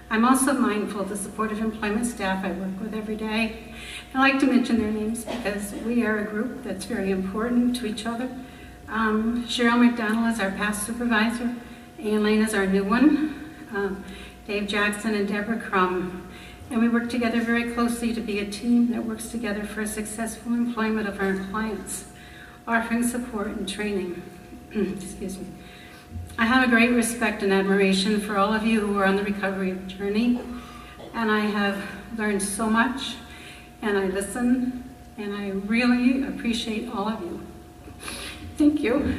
I'm also mindful of the Supportive Employment staff I work with every day. I like to mention their names because we are a group that's very important to each other. Cheryl McDonald is our past supervisor. Ann Lane is our new one. Dave Jackson and Deborah Crum. And we work together very closely to be a team that works together for a successful employment of our clients, offering support and training. Excuse me. I have a great respect and admiration for all of you who are on the recovery journey, and I have learned so much, and I listen, and I really appreciate all of you. Thank you.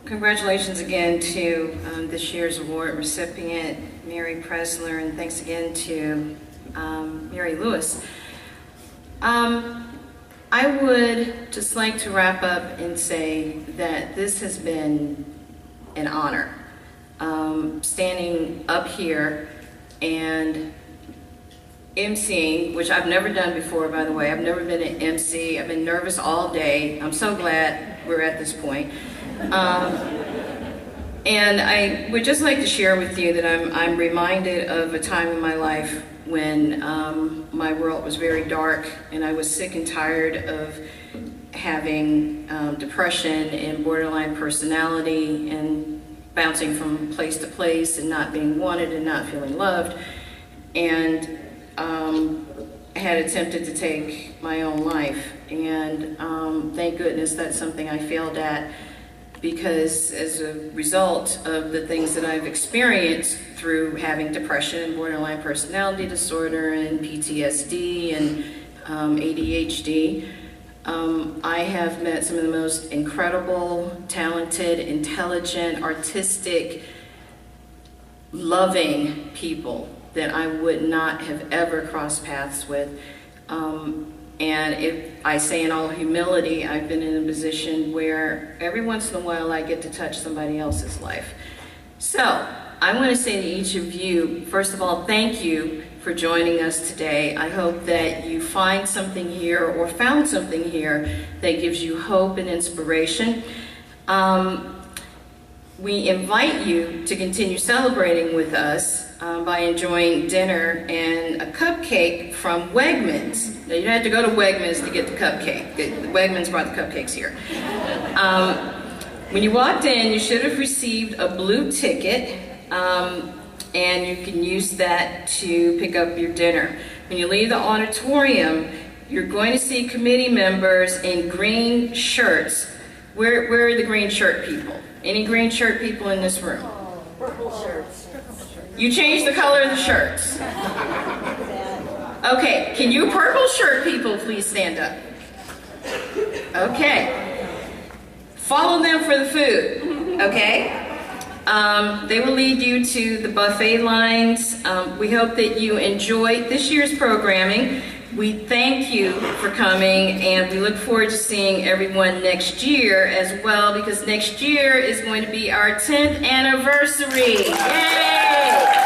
Congratulations again to this year's award recipient, Mary Pressler, and thanks again to Mary Lewis. I would just like to wrap up and say that this has been an honor. Standing up here and emceeing, which I've never done before, by the way. I've never been an MC. I've been nervous all day. I'm so glad we're at this point. And I would just like to share with you that I'm reminded of a time in my life when my world was very dark and I was sick and tired of having depression and borderline personality and bouncing from place to place and not being wanted and not feeling loved, and had attempted to take my own life. And thank goodness that's something I failed at, because as a result of the things that I've experienced through having depression and borderline personality disorder and PTSD and ADHD, I have met some of the most incredible, talented, intelligent, artistic, loving people that I would not have ever crossed paths with. And if I say in all humility, I've been in a position where every once in a while I get to touch somebody else's life. So I want to say to each of you, first of all, thank you for joining us today. I hope that you find something here or found something here that gives you hope and inspiration. We invite you to continue celebrating with us by enjoying dinner and a cupcake from Wegmans. Now, you had to go to Wegmans to get the cupcake. The Wegmans brought the cupcakes here. When you walked in, you should have received a blue ticket, and you can use that to pick up your dinner. When you leave the auditorium, you're going to see committee members in green shirts. Where are the green shirt people? Any green shirt people in this room? Purple shirts. You changed the color of the shirts. Okay, can you purple shirt people please stand up? Okay. Follow them for the food, okay? They will lead you to the buffet lines. We hope that you enjoyed this year's programming. We thank you for coming, and we look forward to seeing everyone next year as well, because next year is going to be our 10th anniversary. Yay!